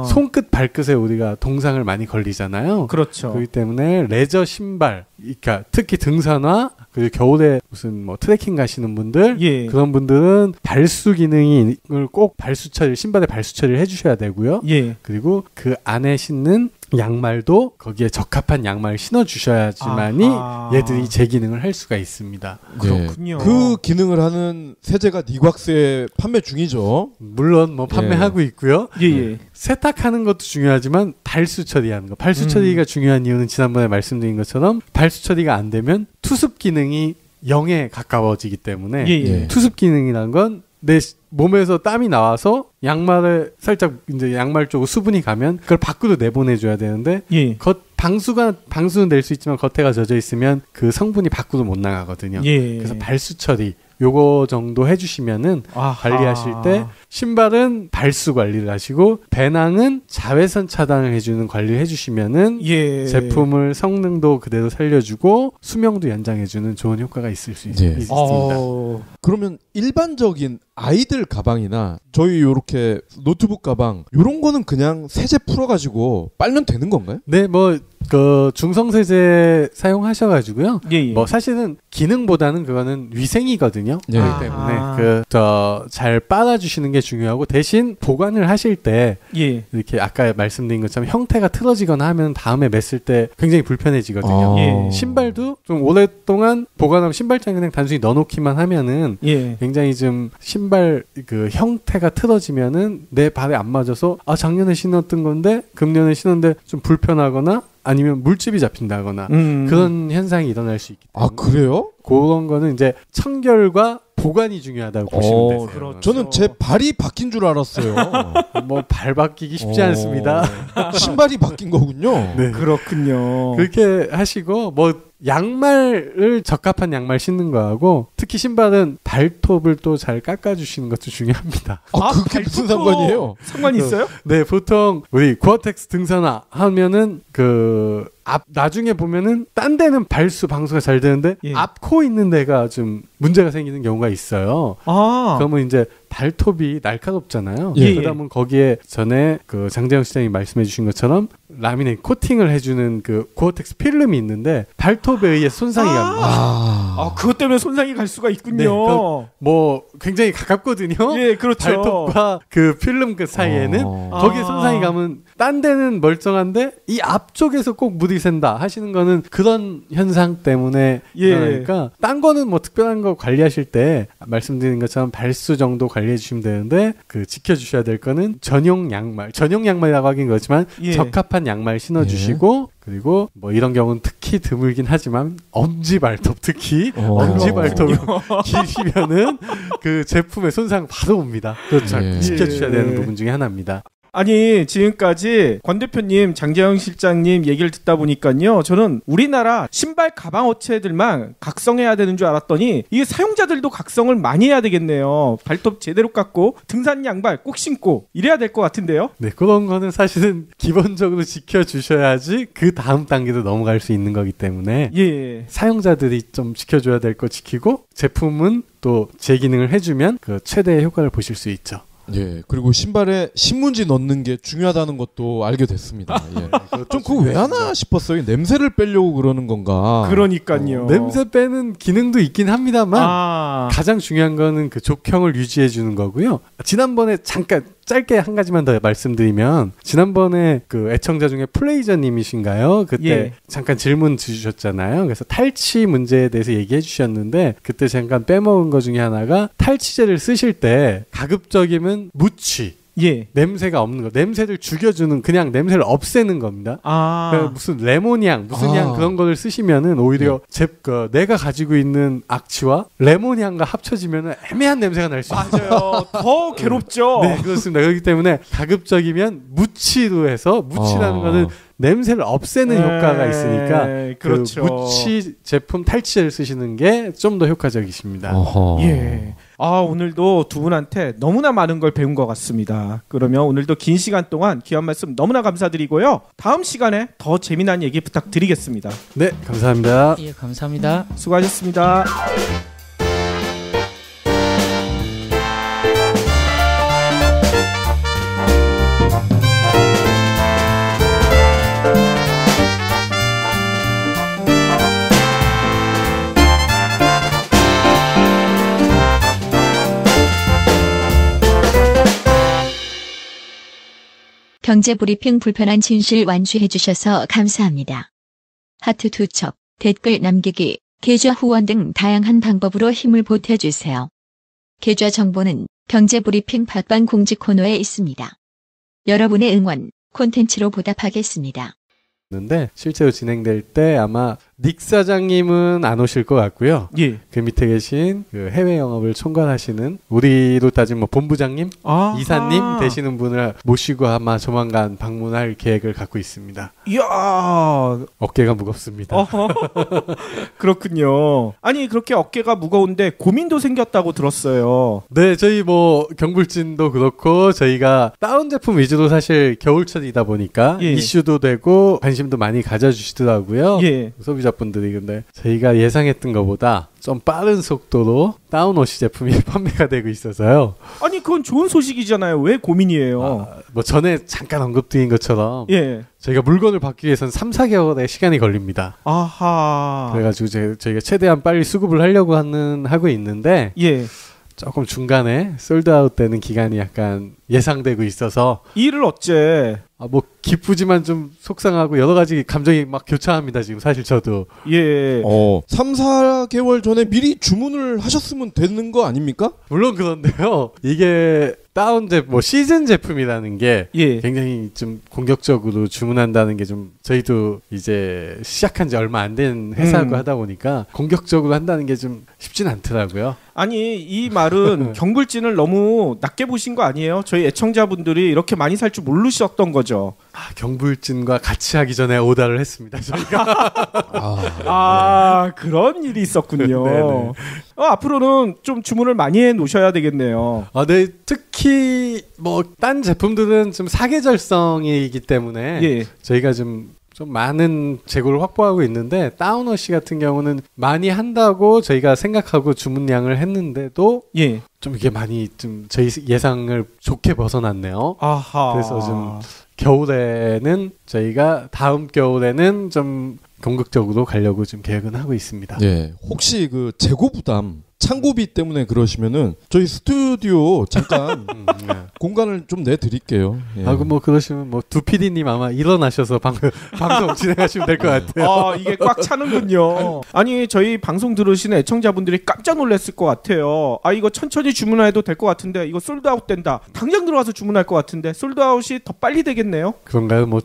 손끝 발끝에 우리가 동상을 많이 걸리잖아요. 그렇죠. 그렇기 때문에 레저 신발, 그러니까 특히 등산화 그리고 겨울에 무슨 뭐 트레킹 가시는 분들 예. 그런 분들은 발수 기능을 꼭 신발에 발수 처리를 해주셔야 되고요. 예. 그리고 그 안에 신는 양말도 거기에 적합한 양말을 신어주셔야지만이 얘들이 제 기능을 할 수가 있습니다. 그렇군요. 그 기능을 하는 세제가 니곽스에 판매 중이죠. 물론 뭐 판매하고 있고요. 예. 세탁하는 것도 중요하지만 발수 처리하는 거. 발수 처리가 중요한 이유는 지난번에 말씀드린 것처럼 발수 처리가 안 되면 투습 기능이 0에 가까워지기 때문에 예. 투습 기능이란 건 내 몸에서 땀이 나와서 양말에 살짝 이제 양말 쪽으로 수분이 가면 그걸 밖으로 내보내줘야 되는데 예. 방수는 될 수 있지만 겉에가 젖어 있으면 그 성분이 밖으로 못 나가거든요. 예. 그래서 발수 처리 요거 정도 해주시면은 관리하실 때 신발은 발수 관리를 하시고 배낭은 자외선 차단을 해주는 관리를 해주시면은 제품을 성능도 그대로 살려주고 수명도 연장해주는 좋은 효과가 있을 수 있습니다. 그러면 일반적인 아이들 가방이나 저희 요렇게 노트북 가방 요런 거는 그냥 세제 풀어가지고 빨면 되는 건가요? 네, 뭐 그 중성세제 사용하셔가지고요. 뭐 사실은 기능보다는 그거는 위생이거든요. 그렇기 때문에 잘 빨아주시는 게 중요하고 대신 보관을 하실 때 이렇게 아까 말씀드린 것처럼 형태가 틀어지거나 하면 다음에 맸을 때 굉장히 불편해지거든요. 신발도 좀 오랫동안 보관하면 신발장에 그냥 단순히 넣어놓기만 하면은 굉장히 좀 신발 그 형태가 틀어지면은 내 발에 안 맞아서 작년에 신었던 건데 금년에 신었는데 좀 불편하거나 아니면 물집이 잡힌다거나 그런 현상이 일어날 수 있기 때문에 그래요? 그런 거는 이제 청결과 보관이 중요하다고 보시면 되세요. 그렇죠. 저는 제 발이 바뀐 줄 알았어요. 뭐 발 바뀌기 쉽지 않습니다. 신발이 바뀐 거군요. 네. 그렇군요. 그렇게 하시고 뭐 양말을 적합한 양말 신는 거하고 특히 신발은 발톱을 또 잘 깎아주시는 것도 중요합니다. 그게 무슨 상관이에요? 상관이 있어요? 네, 보통 우리 고어텍스 등산화 하면은 나중에 보면은 딴 데는 방수가 잘 되는데 앞 코 있는 데가 좀 문제가 생기는 경우가 있어요. 그러면 이제 발톱이 날카롭잖아요. 그러면 거기에 전에 그 장재영 시장이 말씀해 주신 것처럼 라미네이트 코팅을 해주는 그 고어텍스 필름이 있는데 발톱에 의해 손상이 갑니다. 그것 때문에 손상이 갈 수가 있군요. 네, 뭐 굉장히 가깝거든요. 예, 그렇죠. 발톱과 그 필름 그 사이에는 거기에 손상이 가면 딴 데는 멀쩡한데 이 앞쪽에서 꼭 물이 샌다 하시는 거는 그런 현상 때문에 그러니까 딴 거는 뭐 특별한 거 관리하실 때 말씀드린 것처럼 발수 정도 관리해 주시면 되는데 그 지켜주셔야 될 거는 전용 양말이라고 하긴 그렇지만 적합한 양말 신어주시고 그리고 뭐 이런 경우는 특히 드물긴 하지만 엄지발톱 특히 엄지발톱을 기시면은 그 제품의 손상 바로 옵니다. 그렇죠. 지켜주셔야 되는 부분 중에 하나입니다. 아니 지금까지 권 대표님, 장재영 실장님 얘기를 듣다 보니까요, 저는 우리나라 신발 가방 업체들만 각성해야 되는 줄 알았더니 이게 사용자들도 각성을 많이 해야 되겠네요. 발톱 제대로 깎고 등산 양발 꼭 신고 이래야 될 것 같은데요. 네, 그런 거는 사실은 기본적으로 지켜주셔야지 그 다음 단계도 넘어갈 수 있는 거기 때문에 예. 사용자들이 좀 지켜줘야 될 거 지키고 제품은 또 제 기능을 해주면 그 최대의 효과를 보실 수 있죠. 예, 그리고 신발에 신문지 넣는 게 중요하다는 것도 알게 됐습니다. 예. 좀 그거 왜 하나 싶었어요. 냄새를 빼려고 그러는 건가. 그러니까요. 냄새 빼는 기능도 있긴 합니다만 가장 중요한 거는 그 족형을 유지해 주는 거고요. 지난번에 잠깐 짧게 한 가지만 더 말씀드리면, 지난번에 그 애청자 중에 플레이저님이신가요? 그때 예. 잠깐 질문 주셨잖아요. 그래서 탈취 문제에 대해서 얘기해 주셨는데, 그때 잠깐 빼먹은 거 중에 하나가 탈취제를 쓰실 때 가급적이면 무취, 예. 냄새가 없는 거, 냄새를 죽여주는, 그냥 냄새를 없애는 겁니다. 그러니까 무슨 레몬향, 무슨 향 그런 거를 쓰시면은 오히려 내가 가지고 있는 악취와 레몬향과 합쳐지면은 애매한 냄새가 날 수 있어요. 맞아요. 더 괴롭죠. 네, 그렇습니다. 그렇기 때문에 가급적이면 무취로 해서, 무취라는 거는 냄새를 없애는 효과가 있으니까 그렇죠. 그 무취 제품 탈취제를 쓰시는 게 좀 더 효과적이십니다. 예. 오늘도 두 분한테 너무나 많은 걸 배운 것 같습니다. 그러면 오늘도 긴 시간 동안 귀한 말씀 너무나 감사드리고요. 다음 시간에 더 재미난 얘기 부탁드리겠습니다. 네, 감사합니다. 예, 감사합니다. 수고하셨습니다. 경제브리핑 불편한 진실 완주해 주셔서 감사합니다. 하트 투척, 댓글 남기기, 계좌 후원 등 다양한 방법으로 힘을 보태주세요. 계좌 정보는 경제브리핑 팟빵 공지 코너에 있습니다. 여러분의 응원, 콘텐츠로 보답하겠습니다. 근데 실제로 진행될 때 아마 닉 사장님은 안 오실 것 같고요. 예. 그 밑에 계신 그 해외 영업을 총괄하시는, 우리로 따지면 뭐 본부장님, 이사님 되시는 분을 모시고 아마 조만간 방문할 계획을 갖고 있습니다. 이야, 어깨가 무겁습니다. 그렇군요. 아니 그렇게 어깨가 무거운데 고민도 생겼다고 들었어요. 네, 저희 뭐 경불진도 그렇고 저희가 다운 제품 위주로 사실 겨울철이다 보니까 이슈도 되고 관심도 많이 가져주시더라고요. 소비자분들이. 근데 저희가 예상했던 것보다 좀 빠른 속도로 다운워시 제품이 판매가 되고 있어서요. 아니 그건 좋은 소식이잖아요. 왜 고민이에요? 뭐 전에 잠깐 언급드린 것처럼 예. 저희가 물건을 받기 위해서는 3-4개월의 시간이 걸립니다. 아하. 그래가지고 저희가 최대한 빨리 수급을 하려고 하고 있는데 조금 중간에 솔드아웃 되는 기간이 약간 예상되고 있어서 일을 어째? 뭐 기쁘지만 좀 속상하고 여러 가지 감정이 막 교차합니다 지금 사실 저도. 3-4개월 전에 미리 주문을 하셨으면 되는 거 아닙니까? 물론 그런데요. 이게 시즌 제품이라는 게 굉장히 좀 공격적으로 주문한다는 게 좀 저희도 이제 시작한 지 얼마 안 된 회사고 하다 보니까 공격적으로 한다는 게 좀 쉽진 않더라고요. 아니 이 말은 경불진을 너무 낮게 보신 거 아니에요? 저희 애청자분들이 이렇게 많이 살 줄 모르셨던 거죠. 경불진과 같이 하기 전에 오더를 했습니다 저희가. 그런 일이 있었군요. 앞으로는 좀 주문을 많이 해 놓으셔야 되겠네요. 네, 특히 뭐 딴 제품들은 좀 사계절성이기 때문에 저희가 좀 많은 재고를 확보하고 있는데, 다운워시 같은 경우는 많이 한다고 저희가 생각하고 주문량을 했는데도 좀 이게 많이 좀 저희 예상을 좋게 벗어났네요. 그래서 좀 겨울에는 저희가 다음 겨울에는 좀 공격적으로 가려고 좀 계획은 하고 있습니다. 혹시 그 재고 부담, 창고비 때문에 그러시면은 저희 스튜디오 잠깐 공간을 좀 내드릴게요. 뭐 그러시면 뭐 두 PD님 아마 일어나셔서 방송 진행하시면 될 것 같아요. 이게 꽉 차는군요. 아니 저희 방송 들으시는 애청자분들이 깜짝 놀랐을 것 같아요. 이거 천천히 주문해도 될 것 같은데 이거 솔드아웃 된다. 당장 들어와서 주문할 것 같은데 솔드아웃이 더 빨리 되겠네요. 그런가요? 뭐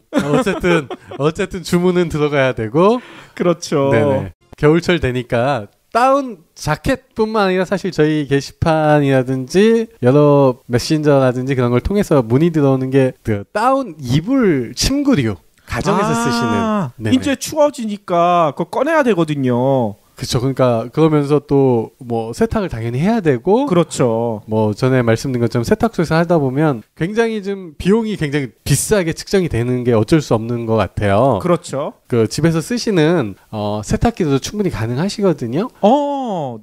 어쨌든 주문은 들어가야 되고. 그렇죠. 네네. 겨울철 되니까 다운 자켓뿐만 아니라 사실 저희 게시판이라든지 여러 메신저라든지 그런 걸 통해서 문의 들어오는 게 그 다운 이불 침구류 가정에서 쓰시는. 이제 추워지니까 그거 꺼내야 되거든요. 그렇죠. 그러니까 그러면서 또 뭐 세탁을 당연히 해야 되고, 그렇죠. 뭐 전에 말씀드린 것처럼 세탁소에서 하다 보면 굉장히 좀 비용이 굉장히 비싸게 측정이 되는 게 어쩔 수 없는 것 같아요. 그렇죠. 그 집에서 쓰시는 세탁기도 충분히 가능하시거든요.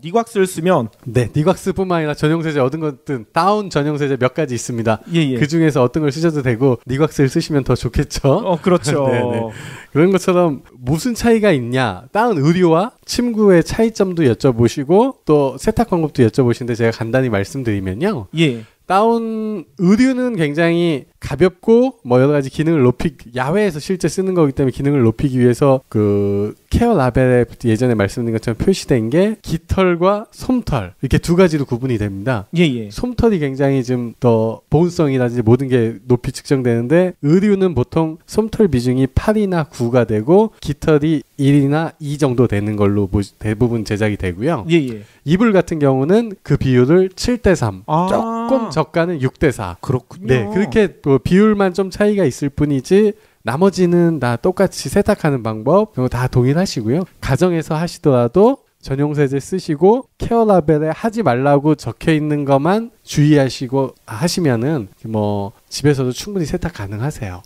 니곽스를 쓰면 네, 니곽스뿐만 아니라 전용 세제 얻은 것든 다운 전용 세제 몇 가지 있습니다. 예. 그 중에서 어떤 걸 쓰셔도 되고 니곽스를 쓰시면 더 좋겠죠. 그렇죠. 네네. 그런 것처럼 무슨 차이가 있냐, 다운 의류와 침구의 차이점도 여쭤보시고 또 세탁 방법도 여쭤보시는데 제가 간단히 말씀드리면요. 예. 다운 의류는 굉장히 가볍고 뭐 여러 가지 기능을 야외에서 실제 쓰는 거기 때문에 기능을 높이기 위해서 그 케어 라벨에 예전에 말씀드린 것처럼 표시된 게 깃털과 솜털 이렇게 두 가지로 구분이 됩니다. 예. 솜털이 굉장히 좀 더 보온성이라든지 모든 게 높이 측정되는데 의류는 보통 솜털 비중이 8이나 9가 되고 깃털이 1이나 2 정도 되는 걸로 대부분 제작이 되고요. 예. 이불 같은 경우는 그 비율을 7대3 조금 저가는 6대4 그렇군요. 네, 그렇게 뭐 비율만 좀 차이가 있을 뿐이지 나머지는 다 똑같이 세탁하는 방법 다 동일하시고요. 가정에서 하시더라도 전용 세제 쓰시고 케어 라벨에 하지 말라고 적혀 있는 것만 주의하시고 하시면은 뭐 집에서도 충분히 세탁 가능하세요.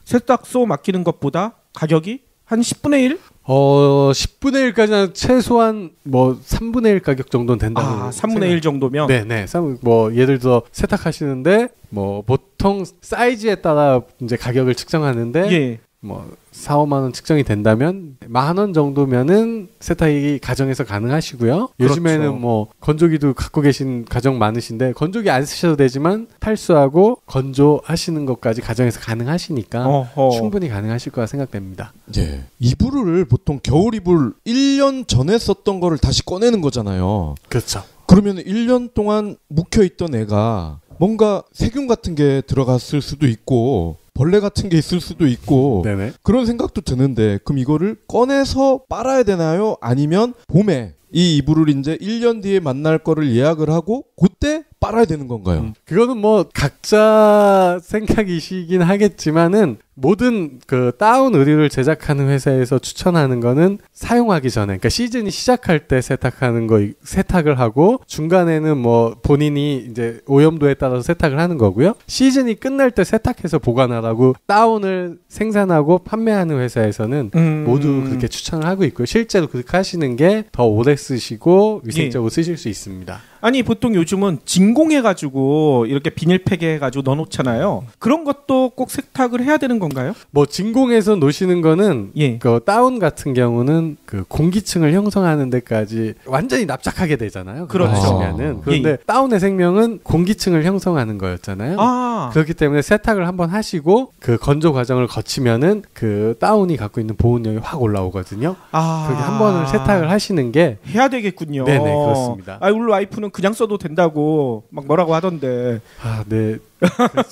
세탁소 맡기는 것보다 가격이 한 10분의 1? 10분의 1까지는 최소한 뭐 3분의 1 가격 정도는 된다고. 3분의 1 정도면? 네네. 뭐 예를 들어 세탁하시는데 뭐 보통 사이즈에 따라 이제 가격을 측정하는데 예. 뭐 4, 5만 원 측정이 된다면 10,000원 정도면은 세탁이 가정에서 가능하시고요. 요즘에는 그렇죠. 뭐 건조기도 갖고 계신 가정 많으신데 건조기 안 쓰셔도 되지만 탈수하고 건조하시는 것까지 가정에서 가능하시니까 충분히 가능하실 거라 생각됩니다. 예. 이불을 보통 겨울 이불 1년 전에 썼던 거를 다시 꺼내는 거잖아요. 그렇죠. 그러면 1년 동안 묵혀있던 애가 뭔가 세균 같은 게 들어갔을 수도 있고 벌레 같은 게 있을 수도 있고 네네. 그런 생각도 드는데 그럼 이거를 꺼내서 빨아야 되나요? 아니면 봄에 이 이불을 이제 1년 뒤에 만날 거를 예약을 하고 그때 빨아야 되는 건가요? 그거는 뭐 각자 생각이시긴 하겠지만은 모든 그 다운 의류를 제작하는 회사에서 추천하는 거는 사용하기 전에, 그러니까 시즌이 시작할 때 세탁을 하고 중간에는 뭐 본인이 이제 오염도에 따라서 세탁을 하는 거고요. 시즌이 끝날 때 세탁해서 보관하라고 다운을 생산하고 판매하는 회사에서는 모두 그렇게 추천을 하고 있고요. 실제로 그렇게 하시는 게 더 오래 쓰시고 위생적으로 쓰실 수 있습니다. 아니 보통 요즘은 진공해가지고 이렇게 비닐팩에 해가지고 넣어놓잖아요. 그런 것도 꼭 세탁을 해야 되는 건가요? 뭐 진공해서 놓으시는 거는 그 다운 같은 경우는 그 공기층을 형성하는 데까지 완전히 납작하게 되잖아요. 그렇죠. 그런데 다운의 생명은 공기층을 형성하는 거였잖아요. 그렇기 때문에 세탁을 한번 하시고 그 건조 과정을 거치면은 그 다운이 갖고 있는 보온력이 확 올라오거든요. 그렇게 한 번을 세탁을 하시는 게 해야 되겠군요. 네네, 그렇습니다. 우리 와이프는 그냥 써도 된다고 막 뭐라고 하던데. 네.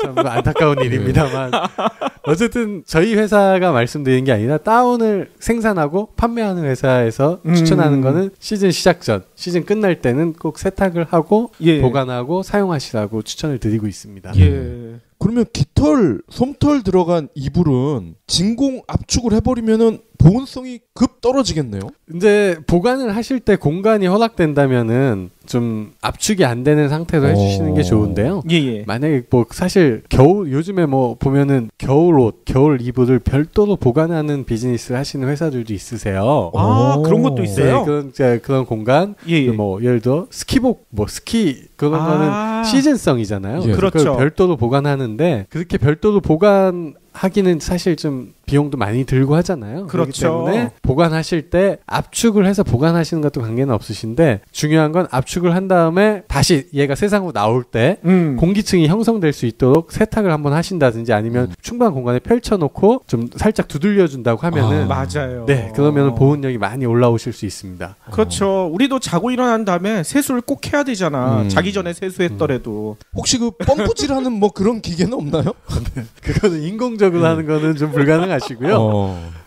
참 안타까운 일입니다만 어쨌든 저희 회사가 말씀드린 게 아니라 다운을 생산하고 판매하는 회사에서 추천하는 거는 시즌 시작 전, 시즌 끝날 때는 꼭 세탁을 하고 보관하고 사용하시라고 추천을 드리고 있습니다. 그러면 깃털, 솜털 들어간 이불은 진공 압축을 해버리면은 보온성이 급 떨어지겠네요. 이제 보관을 하실 때 공간이 허락된다면은 좀 압축이 안 되는 상태로 해주시는 게 좋은데요. 만약에 뭐 사실 요즘에 뭐 보면은 겨울옷, 겨울 이불을 별도로 보관하는 비즈니스를 하시는 회사들도 있으세요. 그런 것도 있어요. 그런 공간, 뭐 예를 들어 스키복, 뭐 스키 그런 거는 시즌성이잖아요. 그렇죠. 별도로 보관하는데 그렇게 별도로 보관하기는 사실 좀 비용도 많이 들고 하잖아요. 그렇기 때문에 보관하실 때 압축을 해서 보관하시는 것도 관계는 없으신데 중요한 건 압축을 한 다음에 다시 얘가 세상으로 나올 때 공기층이 형성될 수 있도록 세탁을 한번 하신다든지 아니면 충분한 공간에 펼쳐놓고 좀 살짝 두들려준다고 하면은 맞아요. 네, 그러면 보온력이 많이 올라오실 수 있습니다. 그렇죠. 우리도 자고 일어난 다음에 세수를 꼭 해야 되잖아. 자기 전에 세수했더라도. 혹시 그 펌프질하는 뭐 그런 기계는 없나요? 그거는 인공적으로 하는 거는 좀 불가능하시고요.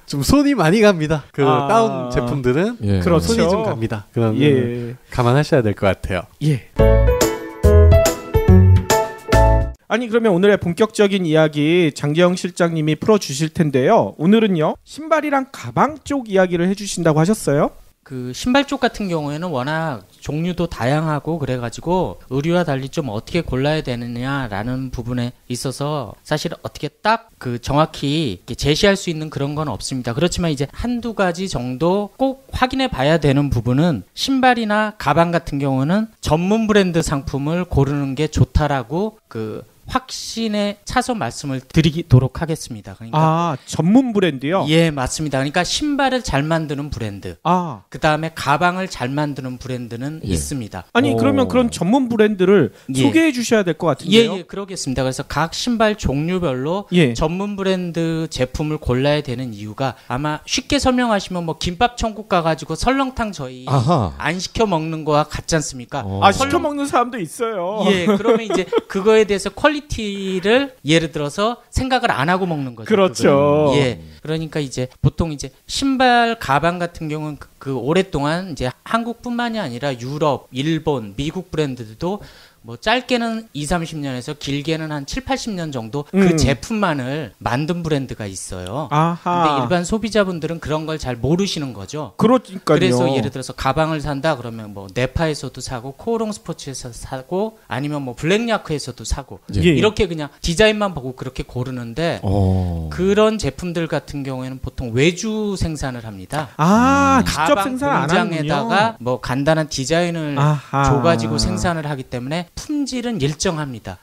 좀 손이 많이 갑니다. 그 다운 제품들은 예. 그렇죠. 손이 좀 갑니다. 그런 예. 감안하셔야 될 것 같아요. 예. 아니 그러면 오늘의 본격적인 이야기 장재영 실장님이 풀어주실 텐데요. 오늘은요 신발이랑 가방 쪽 이야기를 해주신다고 하셨어요. 그 신발 쪽 같은 경우에는 워낙 종류도 다양하고 그래가지고 의류와 달리 좀 어떻게 골라야 되느냐라는 부분에 있어서 사실 어떻게 딱 그 정확히 이렇게 제시할 수 있는 그런 건 없습니다. 그렇지만 이제 한두 가지 정도 꼭 확인해 봐야 되는 부분은 신발이나 가방 같은 경우는 전문 브랜드 상품을 고르는 게 좋다라고 그 확신에 차서 말씀을 드리도록 하겠습니다. 그러니까 전문 브랜드요? 예, 맞습니다. 그러니까 신발을 잘 만드는 브랜드. 그 다음에 가방을 잘 만드는 브랜드는 있습니다. 아니 그러면 그런 전문 브랜드를 소개해 주셔야 될 것 같은데요. 예, 그러겠습니다. 그래서 각 신발 종류별로 전문 브랜드 제품을 골라야 되는 이유가 아마 쉽게 설명하시면 뭐 김밥 천국 가가지고 설렁탕 저희 안 시켜 먹는 거와 같지 않습니까? 시켜 먹는 사람도 있어요. 예, 그러면 이제 그거에 대해서 퀄리티를 예를 들어서 생각을 안 하고 먹는 거죠. 그렇죠. 예, 그러니까 이제 보통 이제 신발, 가방 같은 경우는 그 오랫동안 이제 한국뿐만이 아니라 유럽, 일본, 미국 브랜드들도 뭐 짧게는 20-30년에서 길게는 한 7-80년 정도 그 제품만을 만든 브랜드가 있어요. 근데 일반 소비자분들은 그런 걸 잘 모르시는 거죠. 그러니까요. 그래서 예를 들어서 가방을 산다 그러면 뭐 네파에서도 사고 코오롱 스포츠에서 사고 아니면 뭐 블랙야크에서도 사고 이렇게 그냥 디자인만 보고 그렇게 고르는데 그런 제품들 같은 경우에는 보통 외주 생산을 합니다. 직접 생산 안 하는군요. 공장에다가 뭐 간단한 디자인을 줘가지고 생산을 하기 때문에 품질은 일정합니다.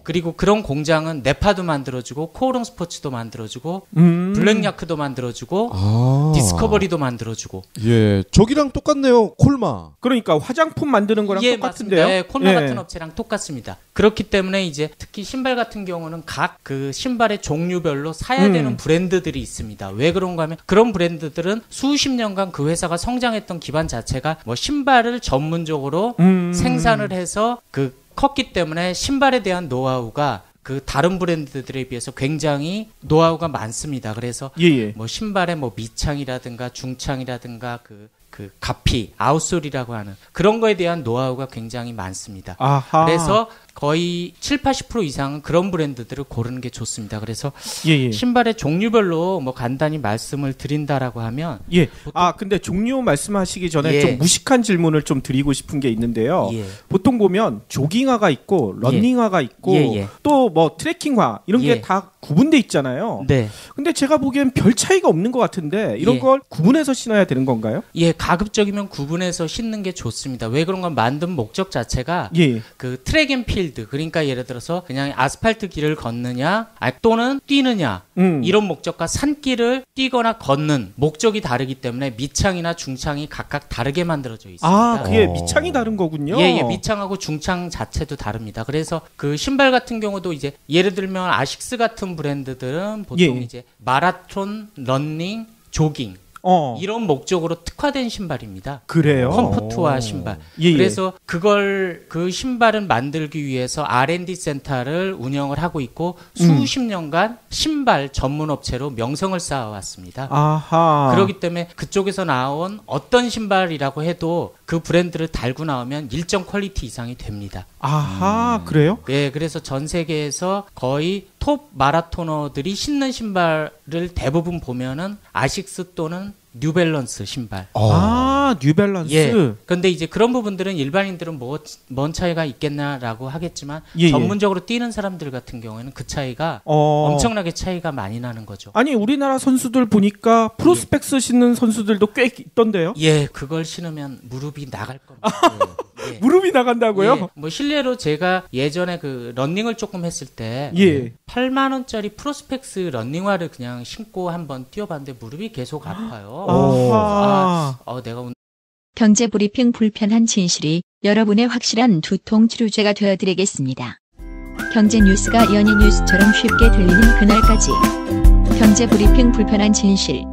그리고 그런 공장은 네파도 만들어주고 코오롱 스포츠도 만들어주고 블랙야크도 만들어주고 디스커버리도 만들어주고. 예, 저기랑 똑같네요. 콜마. 그러니까 화장품 만드는 거랑 똑같은데요. 맞습니다. 예, 콜마 같은 업체랑 똑같습니다. 그렇기 때문에 이제 특히 신발 같은 경우는 각 그 신발의 종류별로 사야 되는 브랜드들이 있습니다. 왜 그런가 하면 그런 브랜드들은 수십 년간 그 회사가 성장했던 기반 자체가 뭐 신발을 전문적으로 생산을 해서 그 컸기 때문에 신발에 대한 노하우가 그 다른 브랜드들에 비해서 굉장히 노하우가 많습니다. 그래서 뭐 신발의 뭐 밑창이라든가 중창이라든가 그 가피, 아웃솔이라고 하는 그런 거에 대한 노하우가 굉장히 많습니다. 그래서 거의 7-80% 이상은 그런 브랜드들을 고르는 게 좋습니다. 그래서 신발의 종류별로 뭐 간단히 말씀을 드린다라고 하면 근데 종류 말씀하시기 전에 좀 무식한 질문을 좀 드리고 싶은 게 있는데요. 보통 보면 조깅화가 있고 러닝화가 있고 또 뭐 트레킹화 이런 게 다 구분돼 있잖아요. 근데 제가 보기엔 별 차이가 없는 것 같은데 이런 걸 구분해서 신어야 되는 건가요? 가급적이면 구분해서 신는 게 좋습니다. 왜 그런가 만든 목적 자체가 그 트랙 앤 필드, 그러니까 예를 들어서 그냥 아스팔트 길을 걷느냐 또는 뛰느냐 이런 목적과 산길을 뛰거나 걷는 목적이 다르기 때문에 밑창이나 중창이 각각 다르게 만들어져 있습니다. 그게 밑창이 다른 거군요. 밑창하고 중창 자체도 다릅니다. 그래서 그 신발 같은 경우도 이제 예를 들면 아식스 같은 브랜드들은 보통 이제 마라톤, 러닝, 조깅 이런 목적으로 특화된 신발입니다. 그래요? 컴포트화 신발. 그래서 그 신발을 만들기 위해서 R&D 센터를 운영을 하고 있고 수십 년간 신발 전문 업체로 명성을 쌓아왔습니다. 그렇기 때문에 그쪽에서 나온 어떤 신발이라고 해도 그 브랜드를 달고 나오면 일정 퀄리티 이상이 됩니다. 그래요? 네, 그래서 전 세계에서 거의 톱 마라토너들이 신는 신발을 대부분 보면은 아식스 또는 뉴밸런스 신발. 뉴밸런스. 근데 이제 그런 부분들은 일반인들은 뭔 차이가 있겠나라고 하겠지만 전문적으로 뛰는 사람들 같은 경우에는 그 차이가 엄청나게 차이가 많이 나는 거죠. 아니 우리나라 선수들 보니까 프로스펙스 신는 선수들도 꽤 있던데요. 그걸 신으면 무릎이 나갈 겁니다. 무릎이 나간다고요? 뭐 실례로 제가 예전에 그 러닝을 조금 했을 때 8만 원짜리 프로스펙스 러닝화를 그냥 신고 한번 뛰어봤는데 무릎이 계속 아파요. 내가 경제 브리핑 불편한 진실이 여러분의 확실한 두통 치료제가 되어드리겠습니다. 경제 뉴스가 연예 뉴스처럼 쉽게 들리는 그날까지. 경제 브리핑 불편한 진실.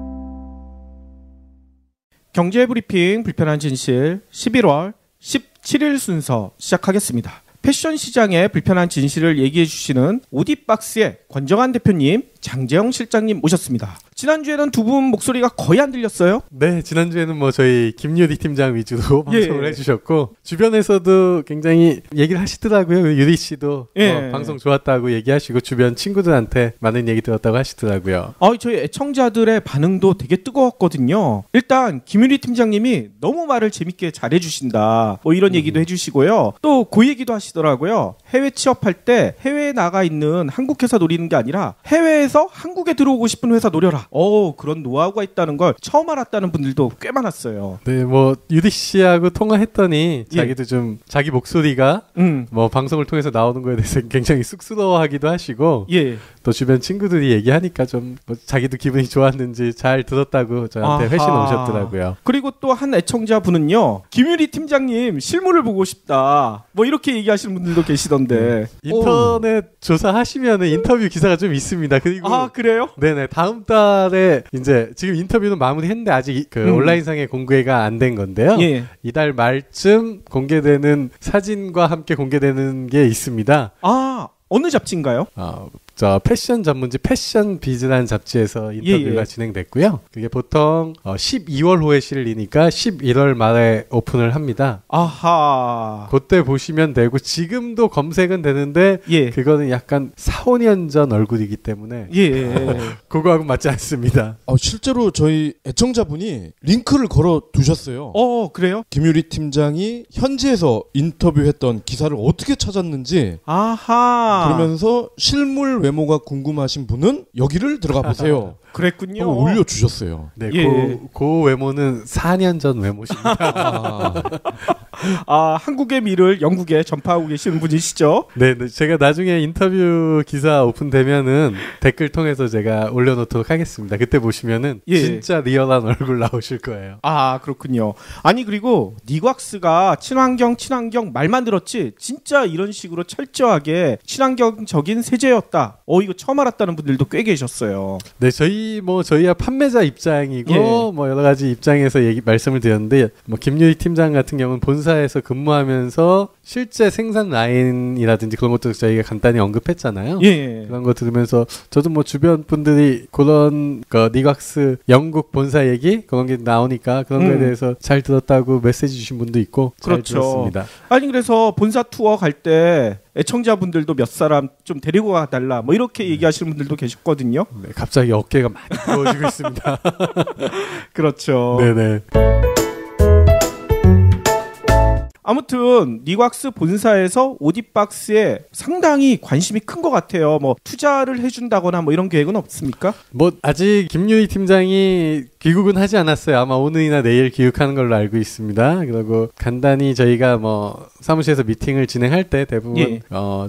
경제 브리핑 불편한 진실 11월 17일 순서 시작하겠습니다. 패션 시장의 불편한 진실을 얘기해 주시는 오디박스의 권정한 대표님, 장재영 실장님 모셨습니다. 지난주에는 두 분 목소리가 거의 안 들렸어요? 네, 지난주에는 뭐 저희 김유리 팀장 위주로 방송을 예. 해주셨고 주변에서도 굉장히 얘기를 하시더라고요. 유리 씨도 예. 방송 좋았다고 얘기하시고 주변 친구들한테 많은 얘기 들었다고 하시더라고요. 저희 애청자들의 반응도 되게 뜨거웠거든요. 일단 김유리 팀장님이 너무 말을 재밌게 잘해주신다. 뭐 이런 얘기도 해주시고요. 또 그 얘기도 하시더라고요. 해외 취업할 때 해외에 나가 있는 한국 회사 노리는 게 아니라 해외에서 한국에 들어오고 싶은 회사 노려라. 그런 노하우가 있다는 걸 처음 알았다는 분들도 꽤 많았어요. 네, 뭐 유리 씨하고 통화했더니 자기도 좀 자기 목소리가 뭐 방송을 통해서 나오는 거에 대해서 굉장히 쑥스러워하기도 하시고 또 주변 친구들이 얘기하니까 좀 뭐 자기도 기분이 좋았는지 잘 들었다고 저한테 회신 오셨더라고요. 그리고 또 한 애청자분은요. 김유리 팀장님 실물을 보고 싶다. 뭐 이렇게 얘기하시는 분들도 계시던데. 인터넷 조사하시면 인터뷰 기사가 좀 있습니다. 그리고 그래요? 네네, 다음 달에 이제 지금 인터뷰는 마무리했는데 아직 그 온라인상의 공개가 안 된 건데요. 이달 말쯤 공개되는 사진과 함께 공개되는 게 있습니다. 어느 잡지인가요? 저 패션 전문지 패션 비즈라는 잡지에서 인터뷰가 진행됐고요. 그게 보통 12월호에 실리니까 11월 말에 오픈을 합니다. 그때 보시면 되고 지금도 검색은 되는데 그거는 약간 4, 5년 전 얼굴이기 때문에 그거하고 맞지 않습니다. 실제로 저희 애청자분이 링크를 걸어 두셨어요. 그래요? 김유리 팀장이 현지에서 인터뷰했던 기사를 어떻게 찾았는지 그러면서 실물 외모가 궁금하신 분은 여기를 들어가 보세요. 그랬군요. 올려주셨어요. 네, 그 외모는 4년 전 외모십니다. 한국의 미를 영국에 전파하고 계시는 분이시죠? 네, 제가 나중에 인터뷰 기사 오픈되면은 댓글 통해서 제가 올려놓도록 하겠습니다. 그때 보시면은 진짜 리얼한 얼굴 나오실 거예요. 그렇군요. 아니 그리고 니곽스가 친환경 말만 들었지 진짜 이런 식으로 철저하게 친환경적인 세제였다. 이거 처음 알았다는 분들도 꽤 계셨어요. 네, 저희야 판매자 입장이고 뭐 여러 가지 입장에서 말씀을 드렸는데 뭐 김유리 팀장 같은 경우는 본사에서 근무하면서 실제 생산 라인이라든지 그런 것도 저희가 간단히 언급했잖아요. 그런 거 들으면서 저도 뭐 주변 분들이 그런 니곽스 영국 본사 얘기 그런 게 나오니까 그런 거에 대해서 잘 들었다고 메시지 주신 분도 있고 잘 들었습니다. 아니 그래서 본사 투어 갈 때 애청자분들도 몇 사람 좀 데리고 가달라 뭐 이렇게 얘기하시는 분들도 계셨거든요. 네, 갑자기 어깨가 많이 부어지고 있습니다. 그렇죠. 네네. 아무튼 니곽스 본사에서 오디박스에 상당히 관심이 큰 것 같아요. 뭐 투자를 해준다거나 뭐 이런 계획은 없습니까? 뭐 아직 김유리 팀장이 귀국은 하지 않았어요. 아마 오늘이나 내일 귀국하는 걸로 알고 있습니다. 그리고 간단히 저희가 뭐 사무실에서 미팅을 진행할 때 대부분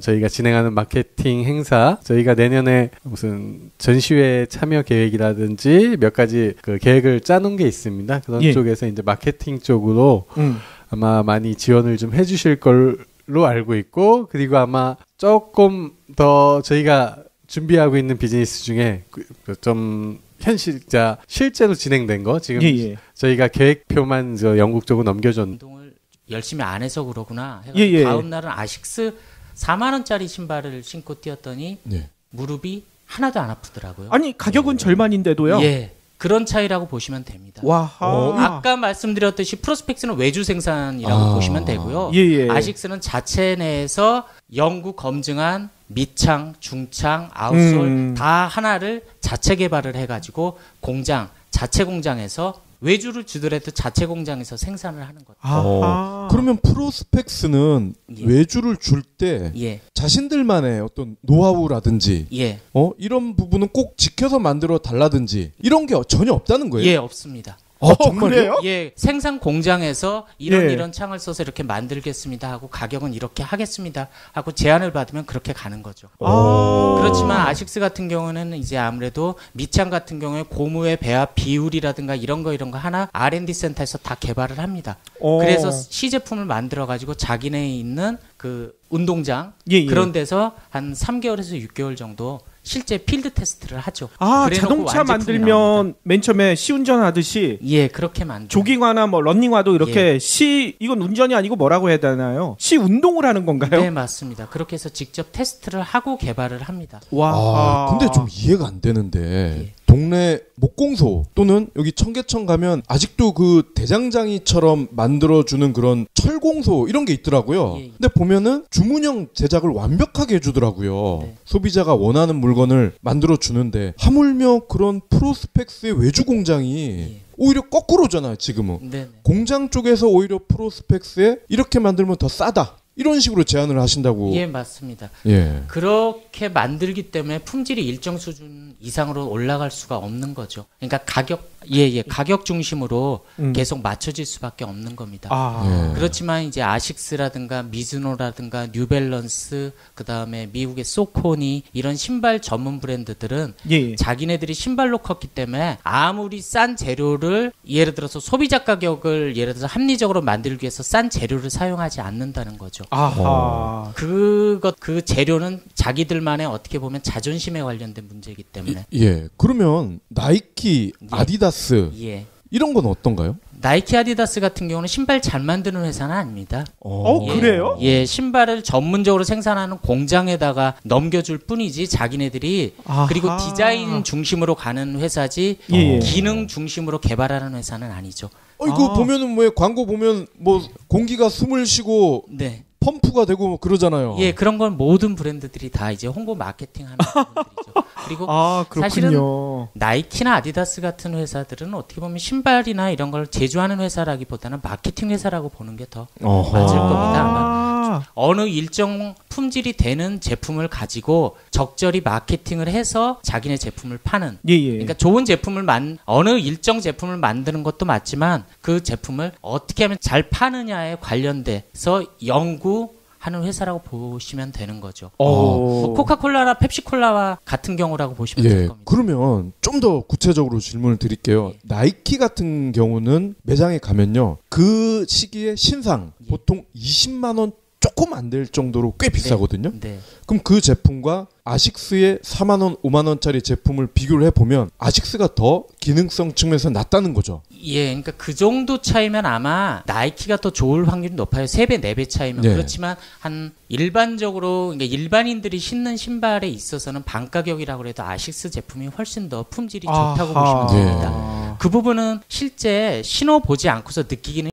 저희가 진행하는 마케팅 행사, 저희가 내년에 무슨 전시회 참여 계획이라든지 몇 가지 그 계획을 짜놓은 게 있습니다. 그런 쪽에서 이제 마케팅 쪽으로 아마 많이 지원을 좀 해주실 걸로 알고 있고, 그리고 아마 조금 더 저희가 준비하고 있는 비즈니스 중에 좀 실제로 진행된 거 지금 저희가 계획표만 영국 쪽으로 넘겨줬는데 운동을 열심히 안 해서 그러구나 해가지고 다음 날은 아식스 4만 원짜리 신발을 신고 뛰었더니 무릎이 하나도 안 아프더라고요. 아니 가격은 절반인데도요? 그런 차이라고 보시면 됩니다. 아까 말씀드렸듯이 프로스펙스는 외주 생산이라고 보시면 되고요. 아식스는 자체 내에서 영구 검증한 밑창, 중창, 아웃솔 다 하나를 자체 개발을 해가지고 자체 공장에서 외주를 주더라도 자체 공장에서 생산을 하는 거죠. 그러면 프로스펙스는 외주를 줄 때 자신들만의 어떤 노하우라든지 이런 부분은 꼭 지켜서 만들어 달라든지 이런 게 전혀 없다는 거예요? 없습니다. 정말요? 생산 공장에서 이런 창을 써서 이렇게 만들겠습니다 하고 가격은 이렇게 하겠습니다 하고 제안을 받으면 그렇게 가는 거죠. 그렇지만 아식스 같은 경우는 이제 아무래도 밑창 같은 경우에 고무의 배합 비율이라든가 이런 거 하나 R&D 센터에서 다 개발을 합니다. 그래서 시제품을 만들어 가지고 자기네에 있는 그 운동장 그런 데서 한 3개월에서 6개월 정도 실제 필드 테스트를 하죠. 자동차 만들면 맨 처음에 시운전 하듯이 그렇게 만들. 조깅화나 뭐 러닝화도 이렇게 이건 운전이 아니고 뭐라고 해야 되나요? 시 운동을 하는 건가요? 네, 맞습니다. 그렇게 해서 직접 테스트를 하고 개발을 합니다. 근데 좀 이해가 안 되는데 동네 목공소 또는 여기 청계천 가면 아직도 그 대장장이처럼 만들어주는 그런 철공소 이런 게 있더라고요. 예. 근데 보면은 주문형 제작을 완벽하게 해주더라고요. 네. 소비자가 원하는 물건을 만들어주는데 하물며 그런 프로스펙스의 외주 공장이 예. 오히려 거꾸로잖아요, 지금은. 네네. 공장 쪽에서 오히려 프로스펙스에 이렇게 만들면 더 싸다. 이런 식으로 제안을 하신다고. 예, 맞습니다. 예. 그렇게 만들기 때문에 품질이 일정 수준 이상으로 올라갈 수가 없는 거죠. 그러니까 가격 중심으로 계속 맞춰질 수밖에 없는 겁니다. 아. 예. 그렇지만 이제 아식스라든가 미즈노라든가 뉴밸런스, 그다음에 미국의 소코니 이런 신발 전문 브랜드들은 예. 자기네들이 신발로 컸기 때문에 아무리 싼 재료를 예를 들어서 소비자 가격을 예를 들어서 합리적으로 만들기 위해서 싼 재료를 사용하지 않는다는 거죠. 아하. 그 재료는 자기들만의 어떻게 보면 자존심에 관련된 문제이기 때문에. 예. 그러면 나이키, 예. 아디다스 예. 이런 건 어떤가요? 나이키, 아디다스 같은 경우는 신발 잘 만드는 회사는 아닙니다. 예. 그래요? 예, 신발을 전문적으로 생산하는 공장에다가 넘겨줄 뿐이지 자기네들이 아하. 그리고 디자인 중심으로 가는 회사지 예. 기능 중심으로 개발하는 회사는 아니죠. 이거 보면은 뭐 광고 보면 뭐 공기가 숨을 쉬고 네. 펌프가 되고 뭐 그러잖아요. 예, 그런 건 모든 브랜드들이 다 이제 홍보 마케팅하는 부분들이죠. 그리고 그렇군요. 사실은 나이키나 아디다스 같은 회사들은 어떻게 보면 신발이나 이런 걸 제조하는 회사라기보다는 마케팅 회사라고 보는 게 더 맞을 겁니다. 아마 어느 일정 품질이 되는 제품을 가지고 적절히 마케팅을 해서 자기네 제품을 파는. 예. 그러니까 좋은 제품을 어느 일정 제품을 만드는 것도 맞지만 그 제품을 어떻게 하면 잘 파느냐에 관련돼서 연구하는 회사라고 보시면 되는 거죠. 뭐 코카콜라나 펩시콜라와 같은 경우라고 보시면 될 겁니다. 그러면 좀 더 구체적으로 질문을 드릴게요. 예. 나이키 같은 경우는 매장에 가면요. 그 시기에 신상 예. 보통 20만 원 조금 안 될 정도로 꽤 비싸거든요. 네. 그럼 그 제품과 아식스의 4만 원, 5만 원짜리 제품을 비교를 해보면 아식스가 더 기능성 측면에서 낫다는 거죠. 예, 그러니까 그 정도 차이면 아마 나이키가 더 좋을 확률이 높아요. 3배, 4배 차이면. 네. 그렇지만 한 일반적으로 그러니까 일반인들이 신는 신발에 있어서는 반가격이라고 해도 아식스 제품이 훨씬 더 품질이 좋다고 보시면 됩니다. 네. 그 부분은 실제 신어보지 않고서 느끼기는